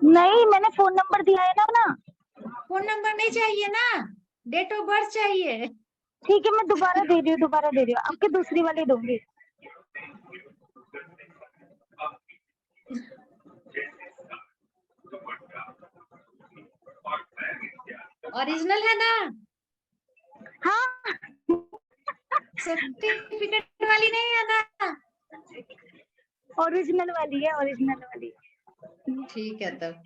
नहीं, मैंने फोन नंबर दिया है ना। फोन नंबर नहीं चाहिए ना, डेट ऑफ बर्थ चाहिए। ठीक है, मैं दोबारा दे रही हूँ, आपके दूसरी वाली दूंगी। ओरिजिनल है ना? हाँ, सर्टिफिकेट वाली नहीं है ना? ओरिजिनल वाली है, ओरिजिनल वाली। ठीक है तब।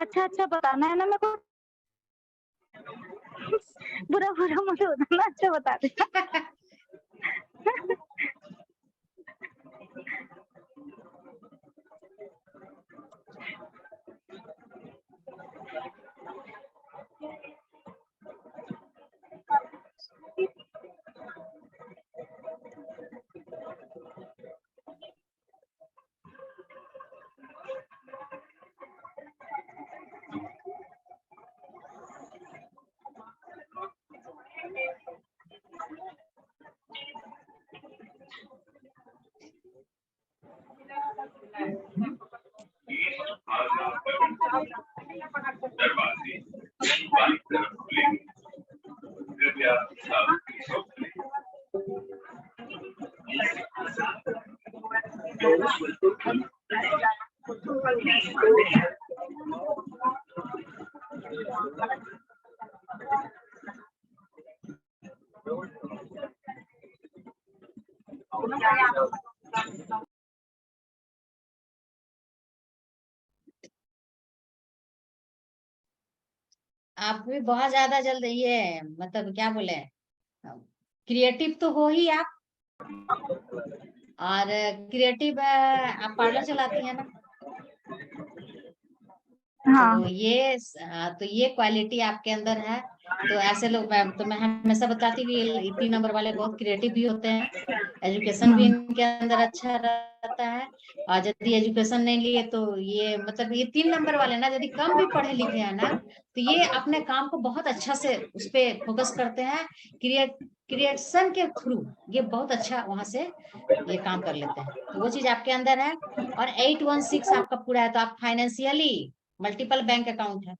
अच्छा बताना है ना मेरे को। बुरा मत होना, अच्छा बता देना। आप भी बहुत ज्यादा जल्द ये मतलब क्या बोले, क्रिएटिव तो हो ही आप, और क्रिएटिव आप पार्लर चलाती है ना, हाँ तो ये क्वालिटी आपके अंदर है। तो ऐसे लोग, मैं हमेशा बताती हूँ कि 3 नंबर वाले बहुत क्रिएटिव भी होते हैं, एजुकेशन भी इनके अंदर अच्छा रहता है। और यदि एजुकेशन नहीं लिए तो ये मतलब ये 3 नंबर वाले ना यदि कम भी पढ़े लिखे हैं ना, तो ये अपने काम को बहुत अच्छा से उस पे फोकस करते हैं, क्रिएशन के थ्रू ये बहुत अच्छा वहां से ये काम कर लेते हैं। तो वो चीज आपके अंदर है। और 816 आपका पूरा है, तो आप फाइनेंशियली मल्टीपल बैंक अकाउंट है।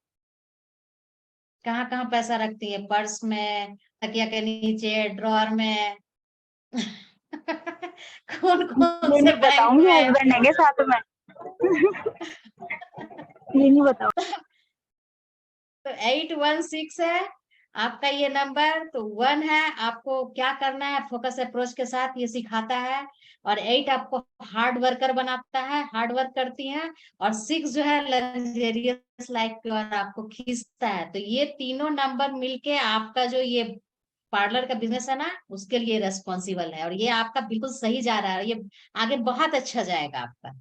कहाँ कहाँ पैसा रखती है? पर्स में, तकिया के नीचे, ड्रॉअर में कौन कौन ये से नहीं बैंक बताऊंगी, में? हस्बैंड है साथ में। ये नहीं बताओ। तो 816 है आपका ये नंबर। तो 1 है आपको क्या करना है, फोकस अप्रोच के साथ ये सिखाता है। और 8 आपको हार्ड वर्कर बनाता है, हार्ड वर्क करती हैं। और 6 जो है लग्जरियस लाइफ और आपको खींचता है। तो ये तीनों नंबर मिलके आपका जो ये पार्लर का बिजनेस है ना, उसके लिए रेस्पॉन्सिबल है। और ये आपका बिल्कुल सही जा रहा है, ये आगे बहुत अच्छा जाएगा आपका।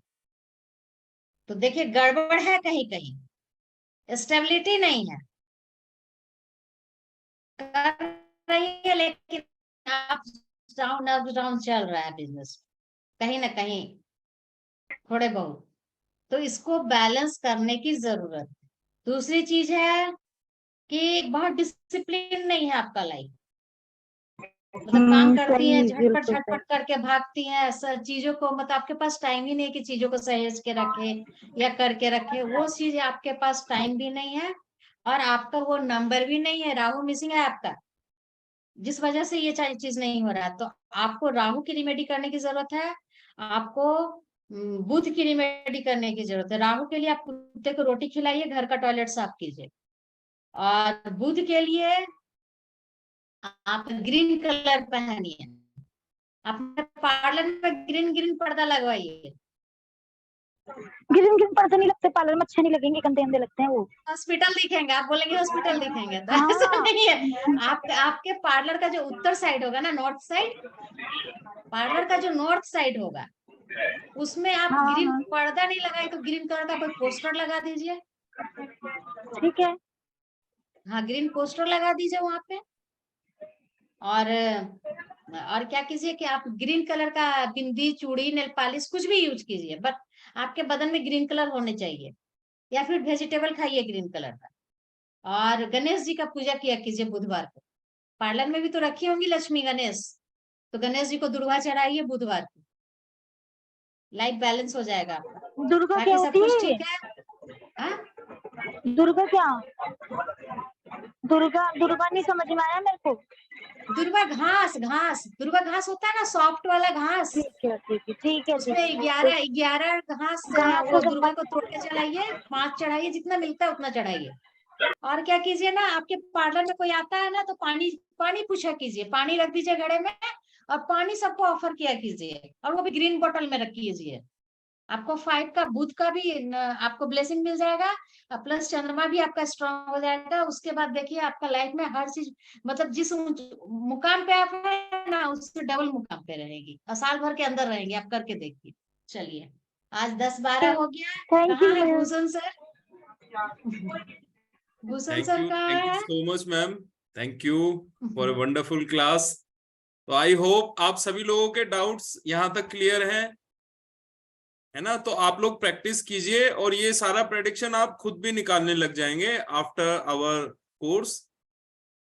तो देखिए गड़बड़ है, कहीं कहीं स्टेबिलिटी नहीं है, कर रही है लेकिन आप डाउन चल रहा है बिजनेस कहीं ना कहीं थोड़े बहुत। तो इसको बैलेंस करने की जरूरत है। दूसरी चीज है कि बहुत डिसिप्लिन नहीं है आपका लाइफ, मतलब काम करती है सही, झटपट बिल्कुल सही। झटपट करके भागती है चीजों को, मतलब आपके पास टाइम ही नहीं है कि चीजों को सहेज के रखे या करके रखे, वो चीज आपके पास टाइम भी नहीं है। और आपका वो नंबर भी नहीं है, राहु मिसिंग है आपका, जिस वजह से ये चीज नहीं हो रहा है। तो आपको राहु की रिमेडी करने की जरूरत है, आपको बुध की रिमेडी करने की जरूरत है। राहु के लिए आप कुत्ते को रोटी खिलाइए, घर का टॉयलेट साफ कीजिए। और बुध के लिए आप ग्रीन कलर पहनिए, अपने पार्लर में ग्रीन ग्रीन पर्दा लगवाइए। ग्रीन ग्रीन पर्दे नहीं लगते पार्लर में, अच्छे नहीं लगेंगे, गंदे गंदे लगते हैं वो। हॉस्पिटल दिखेंगे, आप बोलेंगे हॉस्पिटल दिखेंगे, तो हाँ। ऐसा नहीं है। आपके पार्लर का जो उत्तर साइड होगा ना, नॉर्थ साइड, पार्लर का जो नॉर्थ साइड होगा उसमें आप हाँ ग्रीन हाँ पर्दा नहीं लगाए तो ग्रीन कलर का कोई पोस्टर लगा दीजिए। ठीक है। हाँ, ग्रीन पोस्टर लगा दीजिए वहां पे। और क्या कीजिए कि आप ग्रीन कलर का बिंदी, चूड़ी, नेल पॉलिश कुछ भी यूज कीजिए, बट आपके बदन में ग्रीन कलर होने चाहिए। या फिर वेजिटेबल खाइए ग्रीन कलर का। और गणेश जी का पूजा किया कीजिए बुधवार को। पार्लर में भी तो रखी होंगी लक्ष्मी गणेश, तो गणेश जी को दुर्वा चढ़ाइए बुधवार को, लाइफ बैलेंस हो जाएगा आपका। दुर्गा क्या बाकी सब होती कुछ है? ठीक है। हाँ, दुर्गा क्या? दुर्गा दुर्गा नहीं समझ में आया मेरे को। दुर्वा घास, घास दुर्वा घास होता है ना, सॉफ्ट वाला घास, ठीक है ठीक है ठीक है ठीक उसमें है। 11 घास घास वो को जब दुर्गा को तोड़ के चढ़ाइए, 5 चढ़ाइए, जितना मिलता है उतना चढ़ाइए। और क्या कीजिए ना, आपके पार्लर में कोई आता है ना तो पानी पानी पूछा कीजिए, पानी रख दीजिए घड़े में, और पानी सबको ऑफर किया कीजिए, और वो भी ग्रीन बोतल में रख कीजिए। आपको 5 का बुध का भी आपको ब्लेसिंग मिल जाएगा, प्लस चंद्रमा भी आपका स्ट्रांग हो जाएगा। उसके बाद देखिए आपका लाइफ में हर चीज, मतलब जिस मुकाम पे आप है ना, उससे डबल मुकाम पे रहेगी, और साल भर के अंदर रहेंगे। आप करके देखिए। चलिए, आज 10-12 हो गया। थैंक कहाँ है you. Bhushan sir? Bhushan sir कहाँ थैंक यू है? So much ma'am, thank you for a wonderful class. तो आई होप आप सभी लोगों के डाउट्स यहाँ तक क्लियर हैं, है ना? तो आप लोग प्रैक्टिस कीजिए और ये सारा प्रेडिक्शन आप खुद भी निकालने लग जाएंगे आफ्टर आवर कोर्स।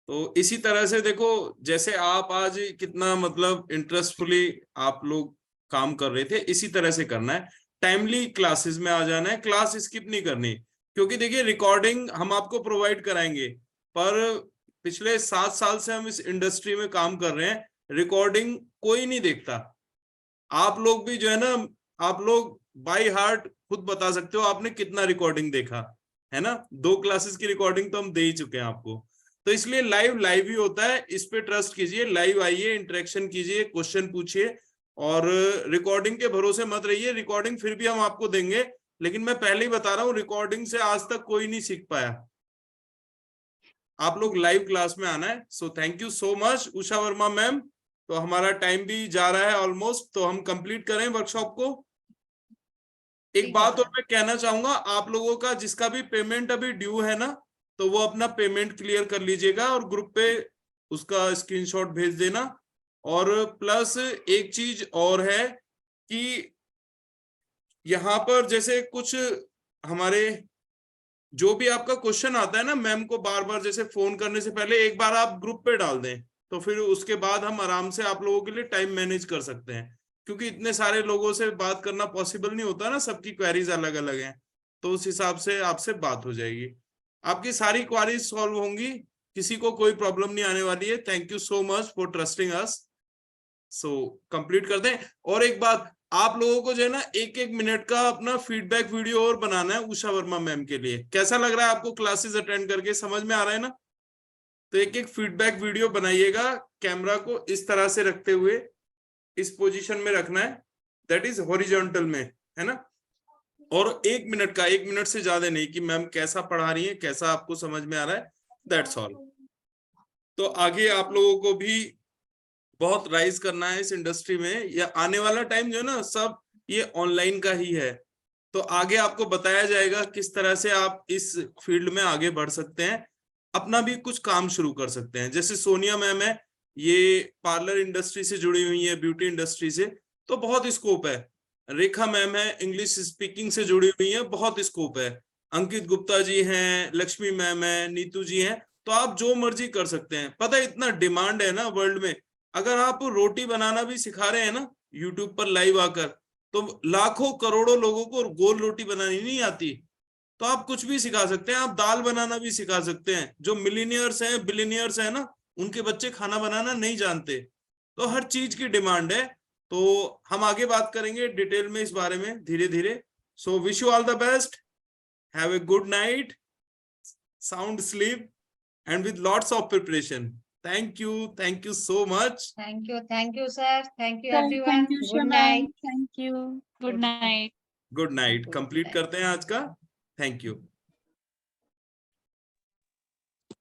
तो इसी तरह से देखो, जैसे आप आज कितना मतलब इंटरेस्टफुली आप लोग काम कर रहे थे, इसी तरह से करना है। टाइमली क्लासेस में आ जाना है, क्लास स्किप नहीं करनी, क्योंकि देखिए रिकॉर्डिंग हम आपको प्रोवाइड कराएंगे, पर पिछले 7 साल से हम इस इंडस्ट्री में काम कर रहे हैं, रिकॉर्डिंग कोई नहीं देखता। आप लोग भी जो है ना, आप लोग बाय हार्ट खुद बता सकते हो आपने कितना रिकॉर्डिंग देखा है ना। 2 क्लासेस की रिकॉर्डिंग तो हम दे ही चुके हैं आपको, तो इसलिए लाइव ही होता है, इस पे ट्रस्ट कीजिए, लाइव आइए, इंटरेक्शन कीजिए, क्वेश्चन पूछिए, और रिकॉर्डिंग के भरोसे मत रहिए। रिकॉर्डिंग फिर भी हम आपको देंगे, लेकिन मैं पहले ही बता रहा हूँ, रिकॉर्डिंग से आज तक कोई नहीं सीख पाया। आप लोग लाइव क्लास में आना है। So thank you so much Usha Verma ma'am. तो हमारा टाइम भी जा रहा है ऑलमोस्ट, तो हम कंप्लीट करें वर्कशॉप को। एक बात और मैं कहना चाहूंगा, आप लोगों का जिसका भी पेमेंट अभी ड्यू है ना, तो वो अपना पेमेंट क्लियर कर लीजिएगा और ग्रुप पे उसका स्क्रीनशॉट भेज देना। और प्लस एक चीज और है कि यहाँ पर जैसे कुछ हमारे जो भी आपका क्वेश्चन आता है ना, मैम को बार बार जैसे फोन करने से पहले एक बार आप ग्रुप पे डाल दें, तो फिर उसके बाद हम आराम से आप लोगों के लिए टाइम मैनेज कर सकते हैं, क्योंकि इतने सारे लोगों से बात करना पॉसिबल नहीं होता ना, सबकी क्वेरीज अलग अलग हैं, तो उस हिसाब से आपसे बात हो जाएगी, आपकी सारी क्वेरीज सॉल्व होंगी, किसी को कोई प्रॉब्लम नहीं आने वाली है। Thank you so much for trusting us. So complete करते हैं। और एक बात, आप लोगों को जो है ना 1-1 मिनट का अपना फीडबैक वीडियो और बनाना है उषा वर्मा मैम के लिए। कैसा लग रहा है आपको क्लासेस अटेंड करके, समझ में आ रहा है ना? तो 1-1 फीडबैक वीडियो बनाइएगा, कैमरा को इस तरह से रखते हुए इस पोजीशन में रखना है, दैट इज हॉरिजॉन्टल में, है ना। और 1 मिनट का, 1 मिनट से ज्यादा नहीं, कि मैम कैसा पढ़ा रही है, कैसा आपको समझ में आ रहा है, दैट्स ऑल। तो आगे आप लोगों को भी बहुत राइज करना है इस इंडस्ट्री में। या आने वाला टाइम जो है ना, सब ये ऑनलाइन का ही है, तो आगे आपको बताया जाएगा किस तरह से आप इस फील्ड में आगे बढ़ सकते हैं, अपना भी कुछ काम शुरू कर सकते हैं। जैसे सोनिया मैम है, ये पार्लर इंडस्ट्री से जुड़ी हुई है, ब्यूटी इंडस्ट्री से, तो बहुत स्कोप है। रेखा मैम है, इंग्लिश स्पीकिंग से जुड़ी हुई है, बहुत स्कोप है। अंकित गुप्ता जी हैं, लक्ष्मी मैम है, नीतू जी हैं, तो आप जो मर्जी कर सकते हैं। पता है इतना डिमांड है ना वर्ल्ड में, अगर आप रोटी बनाना भी सिखा रहे हैं ना यूट्यूब पर लाइव आकर, तो लाखों करोड़ों लोगों को गोल रोटी बनानी नहीं आती, तो आप कुछ भी सिखा सकते हैं, आप दाल बनाना भी सिखा सकते हैं। जो मिलीनियर्स हैं, बिलीनियर्स हैं ना, उनके बच्चे खाना बनाना नहीं जानते, तो हर चीज की डिमांड है। तो हम आगे बात करेंगे डिटेल में इस बारे में धीरे धीरे। So wish you all the best, have a good night, sound sleep and with lots of preparation. Thank you so much. Thank you, sir. Thank you, Thank everyone. you, Good Usha night. ma'am. Thank you. Good night. Good night. Good Complete night. करते हैं आज का। Thank you.